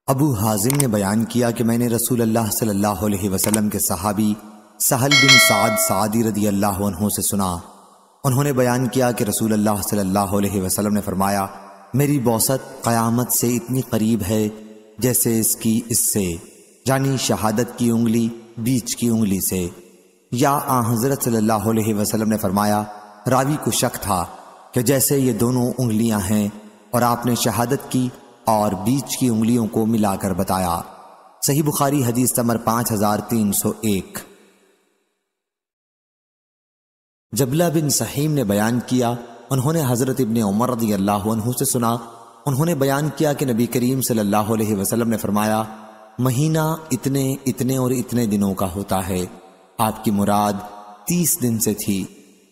ابو حازم نے بیان کیا کہ میں نے رسول اللہ صلی اللہ علیہ وسلم کے صحابی سہل بن سعد سعدی رضی اللہ عنہ سے سنا۔ انہوں نے بیان کیا کہ رسول اللہ صلی اللہ علیہ وسلم نے فرمایا، میری بعثت قیامت سے اتنی قریب ہے جیسے اس سے یعنی شہادت کی انگلی بیچ کی انگلی سے۔ یا حضرت صلی اللہ علیہ وسلم نے فرمایا، راوی کو شک تھا کہ جیسے یہ دونوں انگلیاں ہیں، اور آپ نے شہادت کی اور بیچ کی انگلیوں کو ملا کر بتایا۔ صحیح بخاری حدیث نمبر 5301۔ جبلہ بن سحیم نے بیان کیا، انہوں نے حضرت ابن عمر رضی اللہ عنہ سے سنا، انہوں نے بیان کیا کہ نبی کریم صلی اللہ علیہ وسلم نے فرمایا، مہینہ اتنے اور اتنے دنوں کا ہوتا ہے۔ آپ کی مراد 30 دن سے تھی۔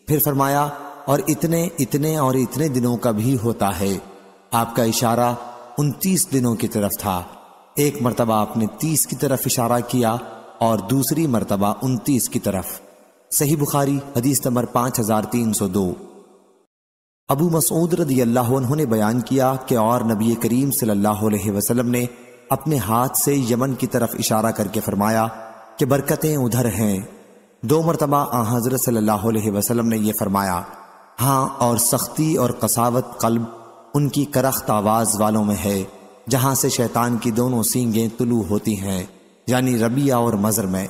پھر فرمایا، اور اتنے اور اتنے دنوں کا بھی ہوتا ہے۔ آپ کا اشارہ 29 دنوں کی طرف تھا۔ ایک مرتبہ آپ نے 30 کی طرف اشارہ کیا اور دوسری مرتبہ 29 کی طرف۔ صحیح بخاری حدیث نمبر 5302۔ ابو مسعود رضی اللہ عنہ نے بیان کیا کہ اور نبی کریم صلی اللہ علیہ وسلم نے اپنے ہاتھ سے یمن کی طرف اشارہ کر کے فرمایا کہ برکتیں ادھر ہیں۔ 2 مرتبہ حضرت صلی اللہ علیہ وسلم نے یہ فرمایا، ہاں، اور سختی اور قساوت قلب ان کی کرخت آواز والوں میں ہے، جہاں سے شیطان کی دونوں سینگیں طلوع ہوتی ہیں، یعنی ربیہ اور مضر میں۔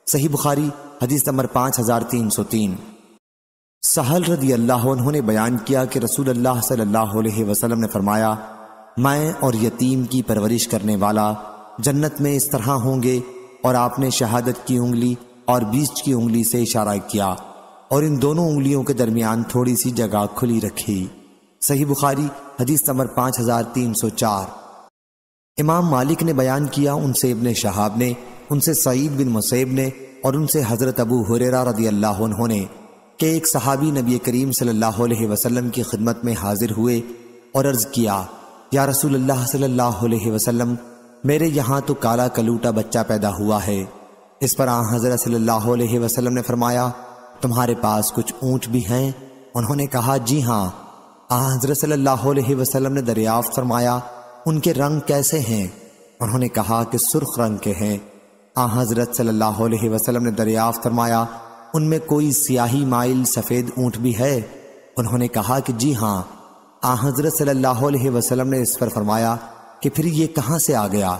صحیح بخاری حدیث نمبر 5303۔ سہل رضی اللہ عنہ نے بیان کیا کہ رسول اللہ صلی اللہ علیہ وسلم نے فرمایا، میں اور یتیم کی پرورش کرنے والا جنت میں اس طرح ہوں گے، اور آپ نے شہادت کی انگلی اور بیچ کی انگلی سے اشارہ کیا اور ان دونوں انگلیوں کے درمیان تھوڑی سی جگہ کھلی رکھی۔ صحیح بخاری حدیث نمبر 5304۔ امام مالک نے بیان کیا، ان سے ابن شہاب نے، ان سے سعید بن مسیب نے، اور ان سے حضرت ابو ہریرہ رضی اللہ عنہ نے کہ ایک صحابی نبی کریم صلی اللہ علیہ وسلم کی خدمت میں حاضر ہوئے اور عرض کیا، یا رسول اللہ صلی اللہ علیہ وسلم، میرے یہاں تو کالا کلوٹا بچہ پیدا ہوا ہے۔ اس پر حضرت صلی اللہ علیہ وسلم نے فرمایا، تمہارے پاس کچھ اونٹ بھی ہیں؟ انہوں نے کہا، جی ہاں۔ حضرت صلی اللہ علیہ وسلم نے دریافت فرمایا، ان کے رنگ کیسے ہیں؟ انہوں نے کہا کہ سرخ رنگ کے ہیں۔ حضرت صلی اللہ علیہ وسلم نے دریافت فرمایا، ان میں کوئی سیاہی مائل سفید اونٹ بھی ہے؟ انہوں نے کہا کہ جی ہاں۔ حضرت صلی اللہ علیہ وسلم نے اس پر فرمایا کہ پھر یہ کہاں سے آ گیا؟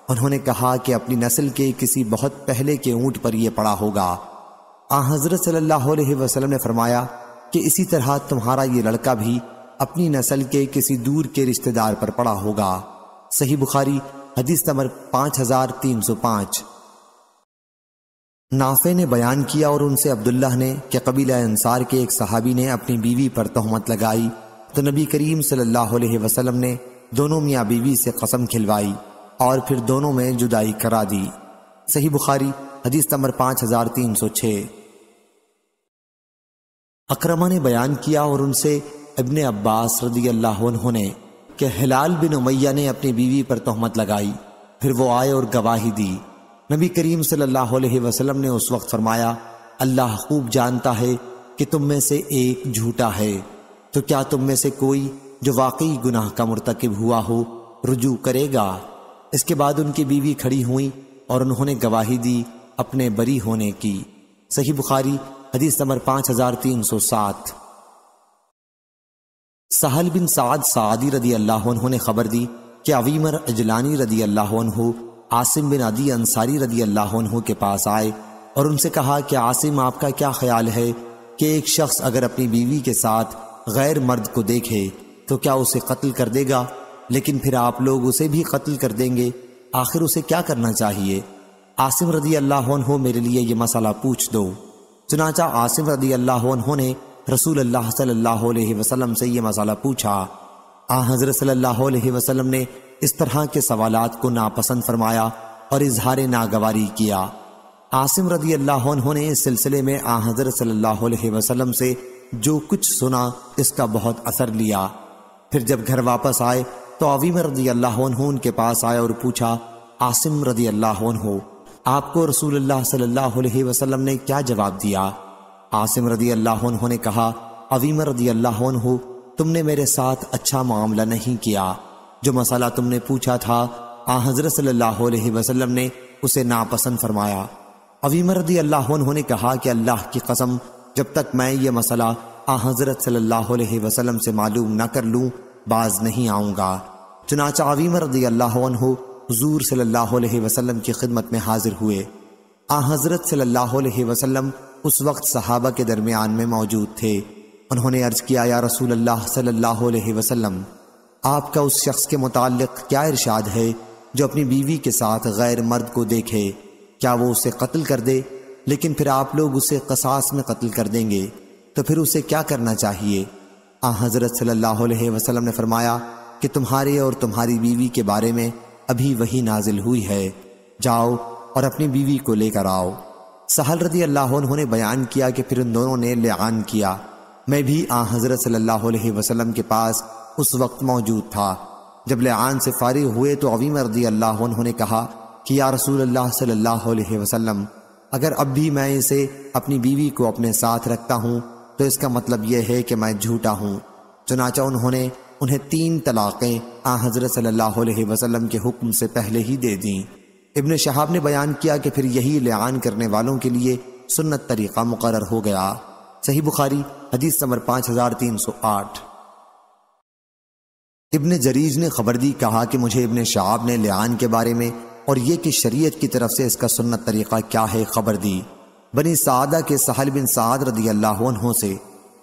انہوں نے کہا کہ اپنی نسل کے کسی بہت پہلے کے اونٹ پر یہ پڑا ہوگا۔ حضرت صلی اللہ علیہ وسلم نے فرمایا کہ اسی طرح تمہارا یہ لڑکا بھی اپنی نسل کے کسی دور کے رشتہ دار پر پڑا ہوگا۔ صحیح بخاری حدیث نمبر 5305۔ نافع نے بیان کیا، اور ان سے عبداللہ نے کہ قبیلہ انصار کے ایک صحابی نے اپنی بیوی پر تہمت لگائی، تو نبی کریم صلی اللہ علیہ وسلم نے دونوں میاں بیوی سے قسم کھلوائی اور پھر دونوں میں جدائی کرا دی۔ صحیح بخاری حدیث نمبر 5306۔ اکرمہ نے بیان کیا، اور ان سے ابن عباس رضی اللہ عنہ نے کہ ہلال بن امیہ نے اپنی بیوی پر تہمت لگائی، پھر وہ آئے اور گواہی دی۔ نبی کریم صلی اللہ علیہ وسلم نے اس وقت فرمایا، اللہ خوب جانتا ہے کہ تم میں سے ایک جھوٹا ہے، تو کیا تم میں سے کوئی جو واقعی گناہ کا مرتکب ہوا ہو رجوع کرے گا؟ اس کے بعد ان کی بیوی کھڑی ہوئیں اور انہوں نے گواہی دی اپنے بری ہونے کی۔ صحیح بخاری حدیث نمبر 5307۔ سہل بن سعد سعدی رضی اللہ عنہ نے خبر دی کہ عویمر اجلانی رضی اللہ عنہ عاصم بن عدی انصاری رضی اللہ عنہ کے پاس آئے اور ان سے کہا کہ عاصم، آپ کا کیا خیال ہے کہ ایک شخص اگر اپنی بیوی کے ساتھ غیر مرد کو دیکھے تو کیا اسے قتل کر دے گا؟ لیکن پھر آپ لوگ اسے بھی قتل کر دیں گے، آخر اسے کیا کرنا چاہیے؟ عاصم رضی اللہ عنہ، میرے لیے یہ مسئلہ پوچھ دو۔ چنانچہ عاصم رضی اللہ عنہ نے رسول اللہ صلی اللہ علیہ وسلم سے یہ مسئلہ پوچھا۔ حضرت صلی اللہ علیہ وسلم نے اس طرح کے سوالات کو ناپسند فرمایا اور اظہار ناگواری کیا۔ عاصم رضی اللہ عنہ نے اس سلسلے میں حضرت صلی اللہ علیہ وسلم سے جو کچھ سنا اس کا بہت اثر لیا۔ پھر جب گھر واپس آئے تو عویمر رضی اللہ عنہ ان کے پاس آئے اور پوچھا، عاصم رضی اللہ عنہ، آپ کو رسول اللہ صلی اللہ علیہ وسلم نے کیا جواب دیا؟ عاصم رضی اللہ عنہ نے کہا، عویمر رضی اللہ عنہ، تم نے میرے ساتھ اچھا معاملہ نہیں کیا، جو مسئلہ تم نے پوچھا تھا آن حضرت صلی اللہ علیہ وسلم نے اسے ناپسند فرمایا۔ عویمہ رضی اللہ عنہ نے کہا کہ اللہ کی قسم، جب تک میں یہ مسئلہ آن حضرت صلی اللہ علیہ وسلم سے معلوم نہ کر لوں باز نہیں آؤں گا۔ چنانچہ عویمہ رضی اللہ عنہ حضور صلی اللہ علیہ وسلم کی خدمت میں حاضر ہوئے۔ آن حضرت صلی اللہ علیہ وسلم اس وقت صحابہ کے درمیان میں موجود تھے۔ انہوں نے عرض کیا، یا رسول اللہ صلی اللہ علیہ وسلم، آپ کا اس شخص کے متعلق کیا ارشاد ہے جو اپنی بیوی کے ساتھ غیر مرد کو دیکھے؟ کیا وہ اسے قتل کر دے؟ لیکن پھر آپ لوگ اسے قصاص میں قتل کر دیں گے، تو پھر اسے کیا کرنا چاہیے؟ آن حضرت صلی اللہ علیہ وسلم نے فرمایا کہ تمہارے اور تمہاری بیوی کے بارے میں ابھی وحی نازل ہوئی ہے، جاؤ اور اپنی بیوی کو لے کر آؤ۔ سہل رضی اللہ عنہ نے بیان کیا کہ پھر ان دونوں نے لعان کیا۔ میں بھی آن حضرت صلی اللہ علیہ وسلم کے پاس اس وقت موجود تھا۔ جب لعان سے فارغ ہوئے تو عویمہ رضی اللہ عنہ نے کہا کہ یا رسول اللہ صلی اللہ علیہ وسلم، اگر اب بھی میں اسے اپنی بیوی کو اپنے ساتھ رکھتا ہوں تو اس کا مطلب یہ ہے کہ میں جھوٹا ہوں۔ چنانچہ انہوں نے انہیں 3 طلاقیں آن حضرت صلی اللہ علیہ وسلم کے حکم سے پہلے ہی دے دیں۔ ابن شہاب نے بیان کیا کہ پھر یہی لعان کرنے والوں کے لیے سنت طریقہ مقرر ہو گیا۔ صحیح بخاری حدیث نمبر 5308۔ ابن جریج نے خبر دی، کہا کہ مجھے ابن شہاب نے لعان کے بارے میں اور یہ کہ شریعت کی طرف سے اس کا سنت طریقہ کیا ہے خبر دی۔ بنی سعدہ کے سہل بن سعد رضی اللہ عنہ سے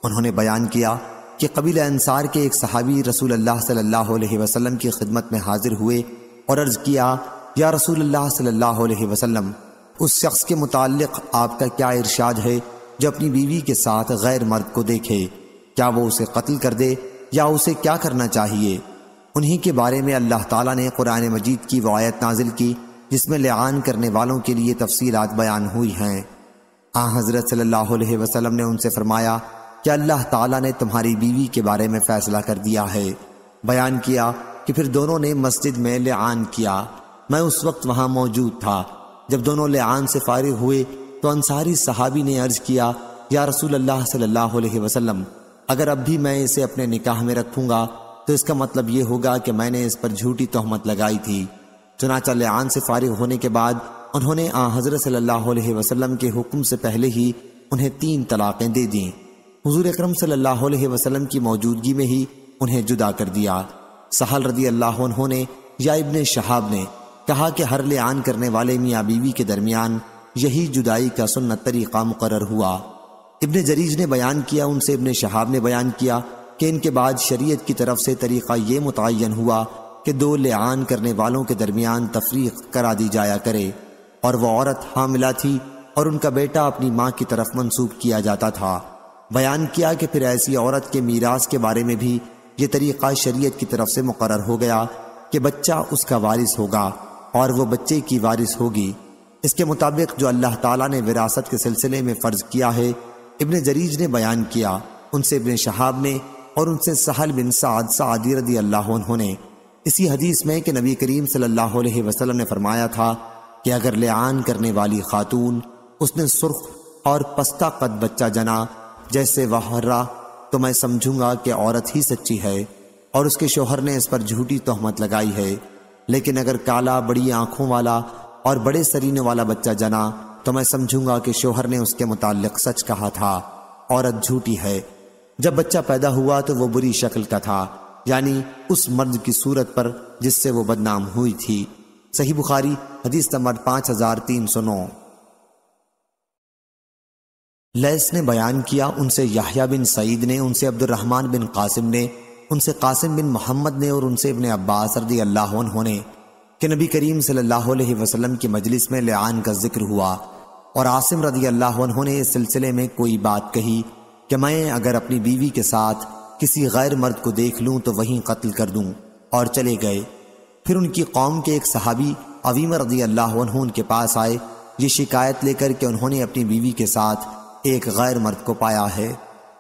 انہوں نے بیان کیا کہ قبیلہ انصار کے ایک صحابی رسول اللہ صلی اللہ علیہ وسلم کی خدمت میں حاضر ہوئے اور عرض کیا، یا رسول اللہ صلی اللہ علیہ وسلم، اس شخص کے متعلق آپ کا کیا ارشاد ہے جو اپنی بیوی کے ساتھ غیر مرد کو دیکھے؟ کیا وہ اسے قتل کر دے یا اسے کیا کرنا چاہیے؟ انہی کے بارے میں اللہ تعالیٰ نے قرآن مجید کی وہ آیت نازل کی جس میں لعان کرنے والوں کے لیے تفصیلات بیان ہوئی ہیں۔ آن حضرت صلی اللہ علیہ وسلم نے ان سے فرمایا کہ اللہ تعالیٰ نے تمہاری بیوی کے بارے میں فیصلہ کر دیا ہے۔ بیان کیا کہ پھر دونوں نے مسجد میں لعان کیا۔ میں اس وقت وہاں موجود تھا۔ جب دونوں لعان سے فارغ ہوئے تو انصاری صحابی نے عرض کیا، یا رسول اللہ صلی اللہ علیہ وسلم، اگر اب بھی میں اسے اپنے نکاح میں رکھوں گا تو اس کا مطلب یہ ہوگا کہ میں نے اس پر جھوٹی تہمت لگائی تھی۔ چنانچہ لعان سے فارغ ہونے کے بعد انہوں نے آن حضرت صلی اللہ علیہ وسلم کے حکم سے پہلے ہی انہیں 3 طلاقیں دے دیں۔ حضور اکرم صلی اللہ علیہ وسلم کی موجودگی میں ہی انہیں جدا کر دیا۔ سہل رضی اللہ عنہ نے یا ابن شہاب نے کہا کہ ہر لعان کرنے والے میاں بیوی کے درمیان یہی جدائی کا سنت طریقہ مقرر ہوا۔ ابن جریج نے بیان کیا، ان سے ابن شہاب نے بیان کیا کہ ان کے بعد شریعت کی طرف سے طریقہ یہ متعین ہوا کہ 2 لعان کرنے والوں کے درمیان تفریق کرا دی جایا کرے، اور وہ عورت حاملہ تھی اور ان کا بیٹا اپنی ماں کی طرف منسوب کیا جاتا تھا۔ بیان کیا کہ پھر ایسی عورت کے میراث کے بارے میں بھی یہ طریقہ شریعت کی طرف سے مقرر ہو گیا کہ بچہ اس کا وارث ہوگا اور وہ بچے کی وارث ہوگی۔ اس کے مطابق جو اللہ تعالیٰ نے وراثت کے سلسلے میں فرض کیا ہے، ابن جریج نے بیان کیا، ان سے ابن شہاب نے اور ان سے سہل بن سعد سعدی رضی اللہ عنہ نے اسی حدیث میں کہ نبی کریم صلی اللہ علیہ وسلم نے فرمایا تھا کہ اگر لعان کرنے والی خاتون اس نے سرخ اور پستہ قد بچہ جنا جیسے وحرہ، تو میں سمجھوں گا کہ عورت ہی سچی ہے اور اس کے شوہر نے اس پر جھوٹی تہمت لگائی ہے، لیکن اگر کالا بڑی آنکھوں والا اور بڑے سرینے والا بچہ جنا تو میں سمجھوں گا کہ شوہر نے اس کے متعلق سچ کہا تھا، عورت جھوٹی ہے۔ جب بچہ پیدا ہوا تو وہ بری شکل کا تھا، یعنی اس مرد کی صورت پر جس سے وہ بدنام ہوئی تھی۔ صحیح بخاری حدیث نمبر 5309۔ لیث نے بیان کیا، ان سے یحییٰ بن سعید نے، ان سے عبد الرحمن بن قاسم نے، ان سے قاسم بن محمد نے اور ان سے ابن عباس رضی اللہ عنہ نے کہ نبی کریم صلی اللہ علیہ وسلم کی مجلس میں لعان کا ذکر ہوا، اور عاصم رضی اللہ عنہ نے اس سلسلے میں کوئی بات کہی کہ میں اگر اپنی بیوی کے ساتھ کسی غیر مرد کو دیکھ لوں تو وہیں قتل کر دوں، اور چلے گئے۔ پھر ان کی قوم کے ایک صحابی عویمہ رضی اللہ عنہ ان کے پاس آئے یہ شکایت لے کر کہ انہوں نے اپنی بیوی کے ساتھ ایک غیر مرد کو پایا ہے۔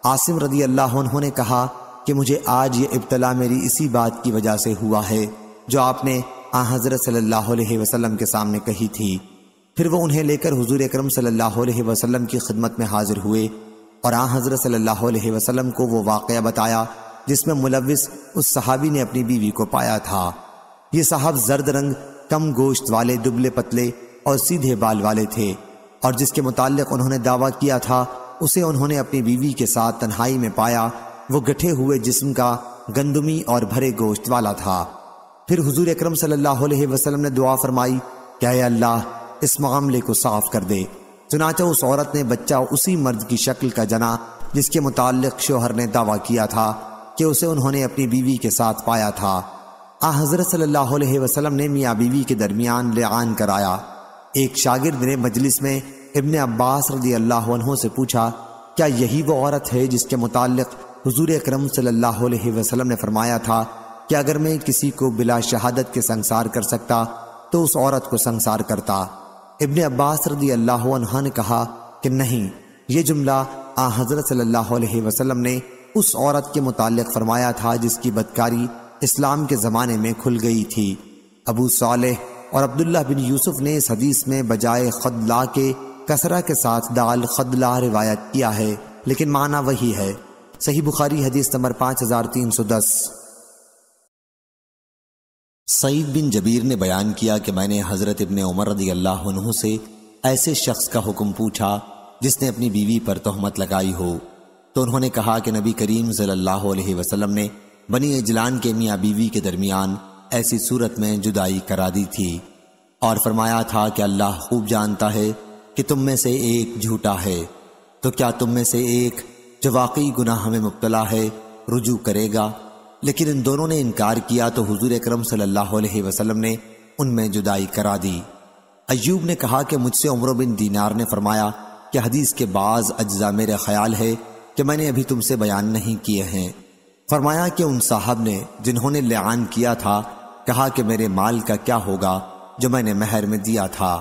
عاصم رضی اللہ عنہ نے کہا کہ مجھے آج یہ ابتلا میری اسی بات کی وجہ سے ہوا ہے جو آپ نے آن حضرت صلی اللہ علیہ وسلم کے سامنے کہی تھی۔ پھر وہ انہیں لے کر حضور اکرم صلی اللہ علیہ وسلم کی خدمت میں حاضر ہوئے اور آن حضرت صلی اللہ علیہ وسلم کو وہ واقعہ بتایا جس میں ملوث اس صحابی نے اپنی بیوی کو پایا تھا۔ یہ صاحب زرد رنگ کم گوشت والے، دبلے پتلے اور سیدھے بال والے تھے، اور جس کے متعلق انہوں نے دعویٰ کیا تھا اسے انہوں نے اپنی بیوی کے ساتھ تنہائی میں پایا، وہ گٹھے ہوئے جسم کا، گندمی اور بھرے گوشت والا تھا۔ پھر حضور اکرم صلی اللہ علیہ وسلم نے دعا فرمائی کہ اے اللہ اس معاملے کو صاف کر دے۔ چنانچہ اس عورت نے بچہ اسی مرد کی شکل کا جنا جس کے متعلق شوہر نے دعویٰ کیا تھا کہ اسے انہوں نے اپنی بیوی کے ساتھ پایا تھا۔ حضرت صلی اللہ علیہ وسلم نے میاں بیوی کے درمیان لعان کرایا۔ ایک شاگرد نے مجلس میں ابن عباس رضی اللہ عنہ سے پوچھا کیا یہی وہ عورت ہے جس کے متعلق حضور اکرم صلی اللہ علیہ وسلم نے فرمایا تھا کہ اگر میں کسی کو بلا شہادت کے سنسار کر سکتا تو اس عورت کو سنسار کرتا؟ ابن عباس رضی اللہ عنہ نے کہا کہ نہیں، یہ جملہ حضرت صلی اللہ علیہ وسلم نے اس عورت کے متعلق فرمایا تھا جس کی بدکاری اسلام کے زمانے میں کھل گئی تھی۔ ابو صالح اور عبداللہ بن یوسف نے اس حدیث میں بجائے خدلا کے کسرہ کے ساتھ دال خدلا روایت کیا ہے، لیکن معنی وہی ہے۔ صحیح بخاری حدیث نمبر 5310۔ سعید بن جبیر نے بیان کیا کہ میں نے حضرت ابن عمر رضی اللہ عنہ سے ایسے شخص کا حکم پوچھا جس نے اپنی بیوی پر تہمت لگائی ہو، تو انہوں نے کہا کہ نبی کریم صلی اللہ علیہ وسلم نے بنی اجلان کے میاں بیوی کے درمیان ایسی صورت میں جدائی کرا دی تھی، اور فرمایا تھا کہ اللہ خوب جانتا ہے کہ تم میں سے ایک جھوٹا ہے، تو کیا تم میں سے ایک جو واقعی گناہ میں مبتلا ہے رجوع کرے گا؟ لیکن ان دونوں نے انکار کیا تو حضور اکرم صلی اللہ علیہ وسلم نے ان میں جدائی کرا دی۔ ایوب نے کہا کہ مجھ سے عمر بن دینار نے فرمایا کہ حدیث کے بعض اجزاء میرے خیال ہے کہ میں نے ابھی تم سے بیان نہیں کیے ہیں۔ فرمایا کہ ان صاحب نے جنہوں نے لعان کیا تھا کہا کہ میرے مال کا کیا ہوگا جو میں نے مہر میں دیا تھا۔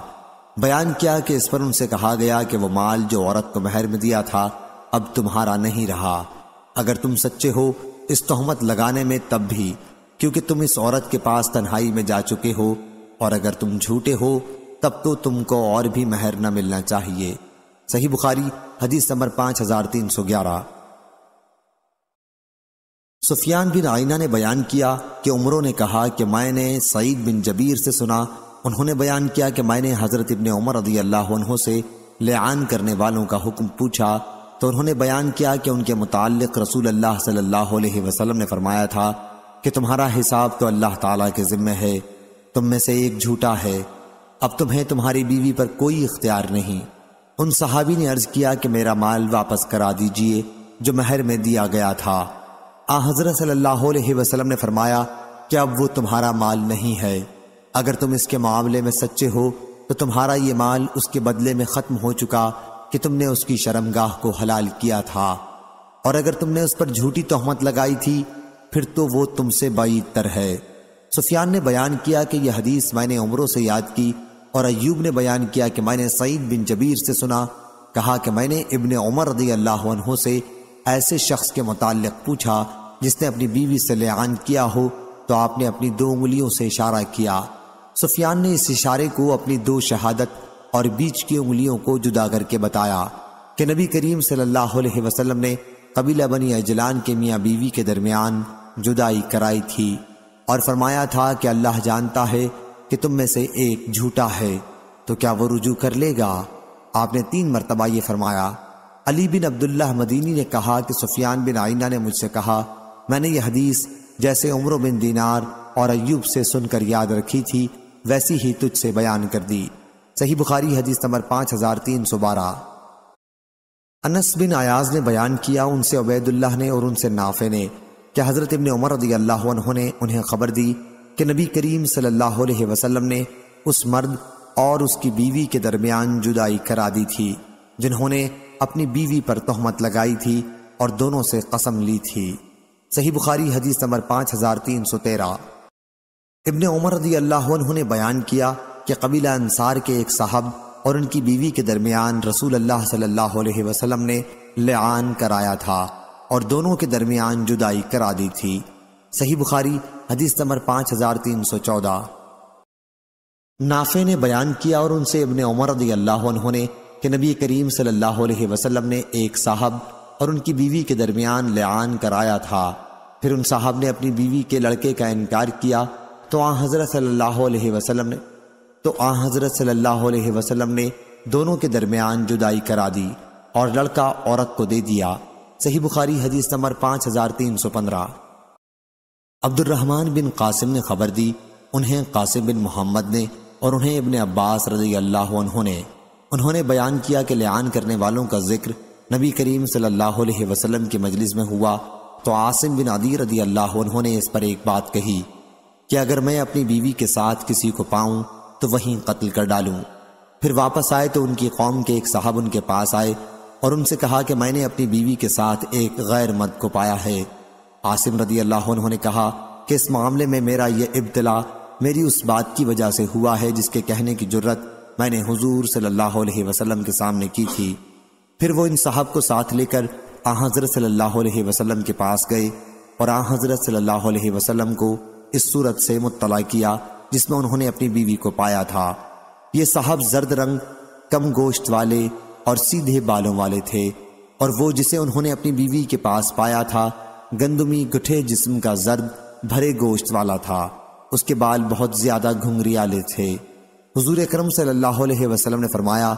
بیان کیا کہ اس پر ان سے کہا گیا کہ وہ مال جو عورت کو مہر میں دیا تھا اب تمہارا نہیں رہا، اگر تم سچے ہو اس تہمت لگانے میں تب بھی، کیونکہ تم اس عورت کے پاس تنہائی میں جا چکے ہو، اور اگر تم جھوٹے ہو تب تو تم کو اور بھی مہر نہ ملنا چاہیے۔ صحیح بخاری حدیث نمبر 5311۔ سفیان بن عینہ نے بیان کیا کہ عمروں نے کہا کہ میں نے سعید بن جبیر سے سنا، انہوں نے بیان کیا کہ میں نے حضرت ابن عمر رضی اللہ عنہ سے لعان کرنے والوں کا حکم پوچھا تو انہوں نے بیان کیا کہ ان کے متعلق رسول اللہ صلی اللہ علیہ وسلم نے فرمایا تھا کہ تمہارا حساب تو اللہ تعالیٰ کے ذمہ ہے، تم میں سے ایک جھوٹا ہے، اب تمہیں تمہاری بیوی پر کوئی اختیار نہیں۔ ان صحابی نے عرض کیا کہ میرا مال واپس کرا دیجئے جو مہر میں دیا گیا تھا۔ حضرت صلی اللہ علیہ وسلم نے فرمایا کہ اب وہ تمہارا مال نہیں ہے، اگر تم اس کے معاملے میں سچے ہو تو تمہارا یہ مال اس کے بدلے میں ختم ہو چکا کہ تم نے اس کی شرمگاہ کو حلال کیا تھا، اور اگر تم نے اس پر جھوٹی تہمت لگائی تھی پھر تو وہ تم سے بعید تر ہے۔ سفیان نے بیان کیا کہ یہ حدیث میں نے عمروں سے یاد کی، اور ایوب نے بیان کیا کہ میں نے سعید بن جبیر سے سنا، کہا کہ میں نے ابن عمر رضی اللہ عنہ سے ایسے شخص کے متعلق پوچھا جس نے اپنی بیوی سے لعان کیا ہو، تو آپ نے اپنی 2 انگلیوں سے اشارہ کیا۔ سفیان نے اس اشارے کو اپنی 2 شہادت اور بیچ کی انگلیوں کو جدا کر کے بتایا کہ نبی کریم صلی اللہ علیہ وسلم نے قبیلہ بنی اجلان کے میاں بیوی کے درمیان جدائی کرائی تھی، اور فرمایا تھا کہ اللہ جانتا ہے کہ تم میں سے ایک جھوٹا ہے، تو کیا وہ رجوع کر لے گا؟ آپ نے 3 مرتبہ یہ فرمایا۔ علی بن عبداللہ مدینی نے کہا کہ سفیان بن عینہ نے مجھ سے کہا میں نے یہ حدیث جیسے عمر بن دینار اور ایوب سے سن کر یاد رکھی تھی ویسی ہی تجھ سے بیان کر دی۔ صحیح بخاری حدیث نمبر 5312۔ انس بن عیاض نے بیان کیا ان سے عبید اللہ نے اور ان سے نافع نے کہ حضرت ابن عمر رضی اللہ عنہ نے انہیں خبر دی کہ نبی کریم صلی اللہ علیہ وسلم نے اس مرد اور اس کی بیوی کے درمیان جدائی کرا دی تھی جنہوں نے اپنی بیوی پر تہمت لگائی تھی اور دونوں سے قسم لی تھی۔ صحیح بخاری حدیث نمبر 5313۔ ابن عمر رضی اللہ عنہ نے بیان کیا کہ قبیلہ انصار کے ایک صاحب اور ان کی بیوی کے درمیان رسول اللہ صلی اللہ علیہ وسلم نے لعان کرایا تھا اور دونوں کے درمیان جدائی کرا دی تھی۔ صحیح بخاری حدیث نمبر 5314۔ نافع نے بیان کیا اور ان سے ابن عمر رضی اللہ عنہ نے کہ نبی کریم صلی اللہ علیہ وسلم نے ایک صاحب اور ان کی بیوی کے درمیان لعان کرایا تھا، پھر ان صاحب نے اپنی بیوی کے لڑکے کا انکار کیا تو آن حضرت صلی اللہ علیہ وسلم نے دونوں کے درمیان جدائی کرا دی اور لڑکا عورت کو دے دیا۔ صحیح بخاری حدیث نمبر 5315۔ عبد الرحمن بن قاسم نے خبر دی، انہیں قاسم بن محمد نے اور انہیں ابن عباس رضی اللہ عنہ نے انہوں نے بیان کیا کہ لعان کرنے والوں کا ذکر نبی کریم صلی اللہ علیہ وسلم کی مجلس میں ہوا تو عاصم بن عدی رضی اللہ عنہ نے اس پر ایک بات کہی کہ اگر میں اپنی بیوی کے ساتھ کسی کو پاؤں تو وہیں قتل کر ڈالوں۔ پھر واپس آئے تو ان کی قوم کے ایک صاحب ان کے پاس آئے اور ان سے کہا کہ میں نے اپنی بیوی کے ساتھ ایک غیر مرد کو پایا ہے۔ عاصم رضی اللہ عنہ نے کہا کہ اس معاملے میں میرا یہ ابتلا میری اس بات کی وجہ سے ہوا ہے جس کے کہنے کی جرت میں نے حضور صلی اللہ علیہ وسلم کے سامنے کی تھی۔ پھر وہ ان صاحب کو ساتھ لے کر حضرت صلی اللہ علیہ وسلم کے پاس گئے اور حضرت صلی اللہ علیہ وسلم کو اس صورت سے مطلع کیا جس میں انہوں نے اپنی بیوی کو پایا تھا۔ یہ صاحب زرد رنگ، کم گوشت والے اور سیدھے بالوں والے تھے، اور وہ جسے انہوں نے اپنی بیوی کے پاس پایا تھا گندمی گٹھے جسم کا زرد بھرے گوشت والا تھا، اس کے بال بہت زیادہ گھنگریالے تھے۔ حضور اکرم صلی اللہ علیہ وسلم نے فرمایا،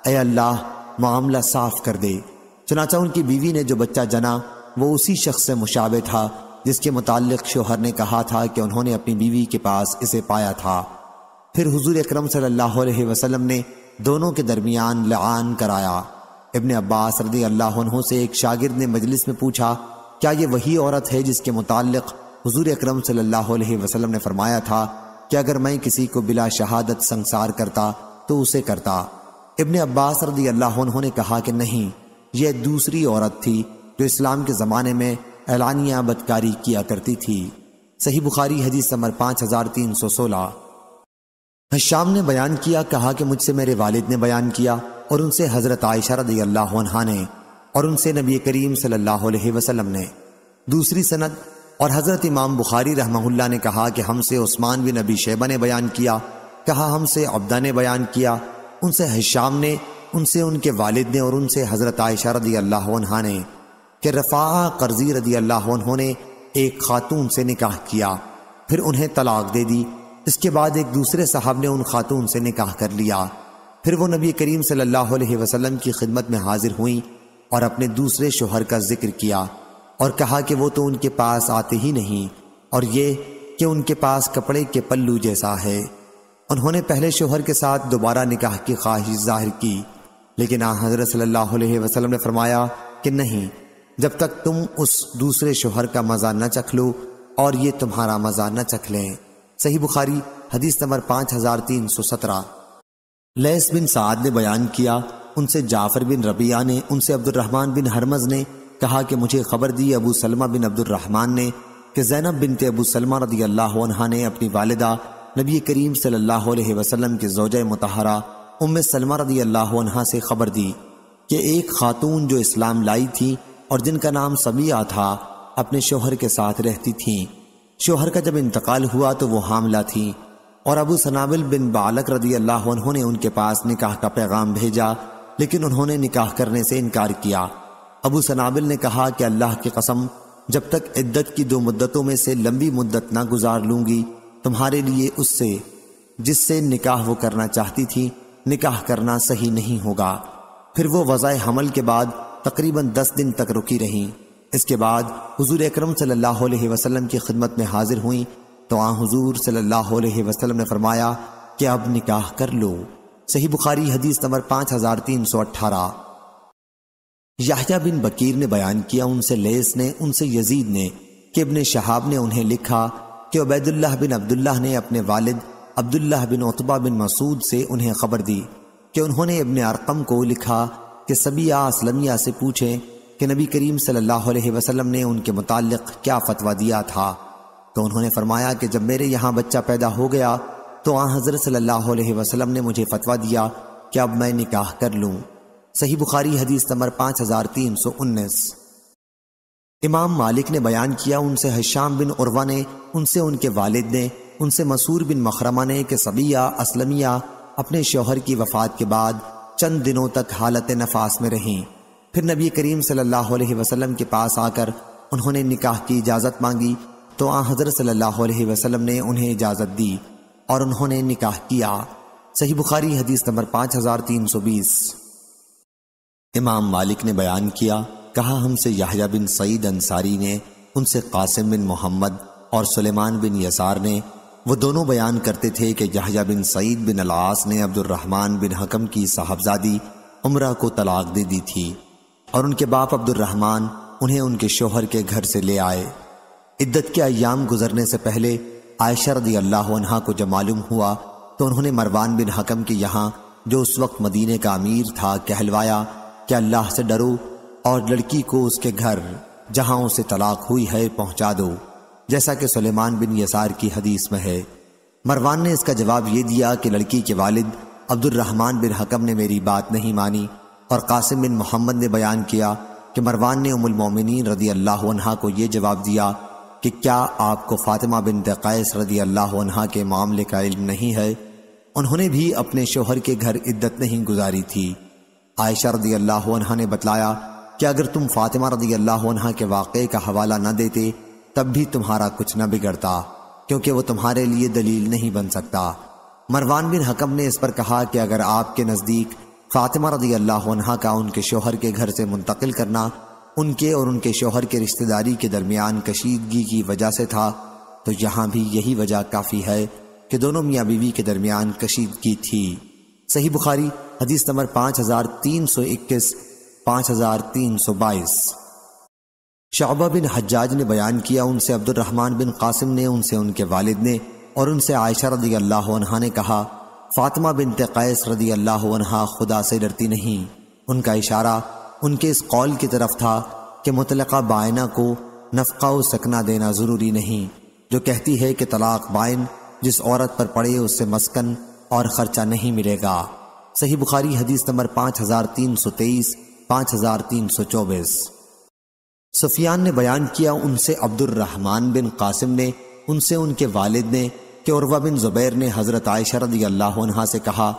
اے اللہ معاملہ صاف کر دے۔ چنانچہ ان کی بیوی نے جو بچہ جنا وہ اسی شخص سے مشابہ تھا جس کے متعلق شوہر نے کہا تھا کہ انہوں نے اپنی بیوی کے پاس اسے پایا تھا۔ پھر حضور اکرم صلی اللہ علیہ وسلم نے دونوں کے درمیان لعان کرایا۔ ابن عباس رضی اللہ عنہ سے ایک شاگرد نے مجلس میں پوچھا، کیا یہ وہی عورت ہے جس کے متعلق حضور اکرم صلی اللہ علیہ وسلم نے فرمایا تھا کہ اگر میں کسی کو بلا شہادت سنسار کرتا تو اسے کرتا؟ ابن عباس رضی اللہ عنہ نے کہا کہ نہیں، یہ دوسری عورت تھی جو اسلام کے زمانے میں اعلانیہ بدکاری کیا کرتی تھی۔ صحیح بخاری حدیث نمبر 5316۔ حشام نے بیان کیا، کہا کہ مجھ سے میرے والد نے بیان کیا اور ان سے حضرت عائشہ رضی اللہ عنہا نے اور ان سے نبی کریم صلی اللہ علیہ وسلم نے۔ دوسری سند اور حضرت امام بخاری رحمہ اللہ نے کہا کہ ہم سے عثمان بن ابی شیبہ نے بیان کیا، کہا ہم سے عبدہ نے بیان کیا، ان سے حشام نے، ان سے ان کے والد نے اور ان سے حضرت عائشہ رضی اللہ عنہا نے کہ رفاعہ قرظی رضی اللہ عنہ نے ایک خاتون سے نکاح کیا، پھر انہیں طلاق دے دی۔ اس کے بعد ایک دوسرے صاحب نے ان خاتون سے نکاح کر لیا، پھر وہ نبی کریم صلی اللہ علیہ وسلم کی خدمت میں حاضر ہوئیں اور اپنے دوسرے شوہر کا ذکر کیا اور کہا کہ وہ تو ان کے پاس آتے ہی نہیں، اور یہ کہ ان کے پاس کپڑے کے پلو جیسا ہے۔ انہوں نے پہلے شوہر کے ساتھ دوبارہ نکاح کی خواہش ظاہر کی، لیکن حضرت صلی اللہ علیہ وسلم نے فرمایا کہ نہیں، جب تک تم اس دوسرے شوہر کا مزہ نہ چکھ لو اور یہ تمہارا مزہ نہ چکھ لیں۔ صحیح بخاری حدیث نمبر 5317۔ لیث بن سعد نے بیان کیا، ان سے جعفر بن ربیعہ نے، ان سے عبد الرحمن بن ہرمز نے کہا کہ مجھے خبر دی ابو سلمہ بن عبد الرحمن نے کہ زینب بنت ابو سلمہ رضی اللہ عنہا نے اپنی والدہ نبی کریم صلی اللہ علیہ وسلم کے زوجہ مطہرہ ام سلمہ رضی اللہ عنہا سے خبر دی کہ ایک خاتون جو اسلام لائی تھی اور جن کا نام سبیہ تھا اپنے شوہر کے ساتھ رہتی تھیں۔ شوہر کا جب انتقال ہوا تو وہ حاملہ تھیں، اور ابو سنابل بن بعلق رضی اللہ عنہ نے ان کے پاس نکاح کا پیغام بھیجا، لیکن انہوں نے نکاح کرنے سے انکار کیا۔ ابو سنابل نے کہا کہ اللہ کی قسم، جب تک عدت کی 2 مدتوں میں سے لمبی مدت نہ گزار لوں گی تمہارے لیے اس سے جس سے نکاح وہ کرنا چاہتی تھی نکاح کرنا صحیح نہیں ہوگا۔ پھر وہ وضع حمل کے بعد تقریباً 10 دن تک رکی رہیں۔ اس کے بعد حضور اکرم صلی اللہ علیہ وسلم کی خدمت میں حاضر ہوئیں تو حضور صلی اللہ علیہ وسلم نے فرمایا کہ اب نکاح کر لو۔ صحیح بخاری حدیث نمبر 5318۔ یحییٰ بن بکیر نے بیان کیا، ان سے لیث نے، ان سے یزید نے کہ ابن شہاب نے انہیں لکھا کہ عبید اللہ بن عبداللہ نے اپنے والد عبداللہ بن عتبہ بن مسعود سے انہیں خبر دی کہ انہوں نے ابن ارقم کو لکھا کہ سبیہ اسلمیہ سے پوچھیں کہ نبی کریم صلی اللہ علیہ وسلم نے ان کے متعلق کیا فتویٰ دیا تھا، تو انہوں نے فرمایا کہ جب میرے یہاں بچہ پیدا ہو گیا تو حضرت صلی اللہ علیہ وسلم نے مجھے فتویٰ دیا کہ اب میں نکاح کر لوں۔ صحیح بخاری حدیث نمبر 5319۔ امام مالک نے بیان کیا، ان سے حشام بن عروہ نے، ان سے ان کے والد نے، ان سے مسعور بن مخرمہ نے کہ سبیہ اسلمیہ اپنے شوہر کی وفات کے بعد چند دنوں تک حالت نفاس میں رہیں، پھر نبی کریم صلی اللہ علیہ وسلم کے پاس آ کر انہوں نے نکاح کی اجازت مانگی تو آن حضرت صلی اللہ علیہ وسلم نے انہیں اجازت دی اور انہوں نے نکاح کیا۔ صحیح بخاری حدیث نمبر 5320۔ امام مالک نے بیان کیا، کہا ہم سے یحییٰ بن سعید انصاری نے، ان سے قاسم بن محمد اور سلیمان بن یسار نے، وہ دونوں بیان کرتے تھے کہ یحییٰ بن سعید بن العاص نے عبد الرحمن بن حکم کی صاحبزادی عمرہ کو طلاق دے دی تھی، اور ان کے باپ عبد الرحمن انہیں ان کے شوہر کے گھر سے لے آئے۔ عدت کے ایام گزرنے سے پہلے عائشہ رضی اللہ عنہا کو جب معلوم ہوا تو انہوں نے مروان بن حکم کے یہاں، جو اس وقت مدینے کا امیر تھا، کہلوایا کہ اللہ سے ڈرو اور لڑکی کو اس کے گھر جہاں اسے طلاق ہوئی ہے پہنچا دو، جیسا کہ سلیمان بن یسار کی حدیث میں ہے۔ مروان نے اس کا جواب یہ دیا کہ لڑکی کے والد عبد الرحمن بن حکم نے میری بات نہیں مانی، اور قاسم بن محمد نے بیان کیا کہ مروان نے ام المومنین رضی اللہ عنہا کو یہ جواب دیا کہ کیا آپ کو فاطمہ بنت قیس رضی اللہ عنہا کے معاملے کا علم نہیں ہے؟ انہوں نے بھی اپنے شوہر کے گھر عدت نہیں گزاری تھی۔ عائشہ رضی اللہ عنہا نے بتلایا کہ اگر تم فاطمہ رضی اللہ عنہا کے واقعے کا حوالہ نہ دیتے تب بھی تمہارا کچھ نہ بگڑتا، کیونکہ وہ تمہارے لیے دلیل نہیں بن سکتا۔ مروان بن حکم نے اس پر کہا کہ اگر آپ کے نزدیک فاطمہ رضی اللہ عنہا کا ان کے شوہر کے گھر سے منتقل کرنا ان کے اور ان کے شوہر کے رشتہ داری کے درمیان کشیدگی کی وجہ سے تھا، تو یہاں بھی یہی وجہ کافی ہے کہ دونوں میاں بیوی کے درمیان کشیدگی تھی۔ صحیح بخاری حدیث نمبر 5321، 5322۔ شعبہ بن حجاج نے بیان کیا، ان سے عبد الرحمن بن قاسم نے، ان سے ان کے والد نے، اور ان سے عائشہ رضی اللہ عنہا نے کہا، فاطمہ بنت قیس رضی اللہ عنہا خدا سے ڈرتی نہیں۔ ان کا اشارہ ان کے اس قول کی طرف تھا کہ مطلقہ بائنہ کو نفقہ و سکنہ دینا ضروری نہیں، جو کہتی ہے کہ طلاق بائن جس عورت پر پڑے اس سے مسکن اور خرچہ نہیں ملے گا۔ صحیح بخاری حدیث نمبر 5323، 5324۔ سفیان نے بیان کیا، ان سے عبد الرحمن بن قاسم نے، ان سے ان کے والد نے، کہ عروہ بن زبیر نے حضرت عائشہ رضی اللہ عنہا سے کہا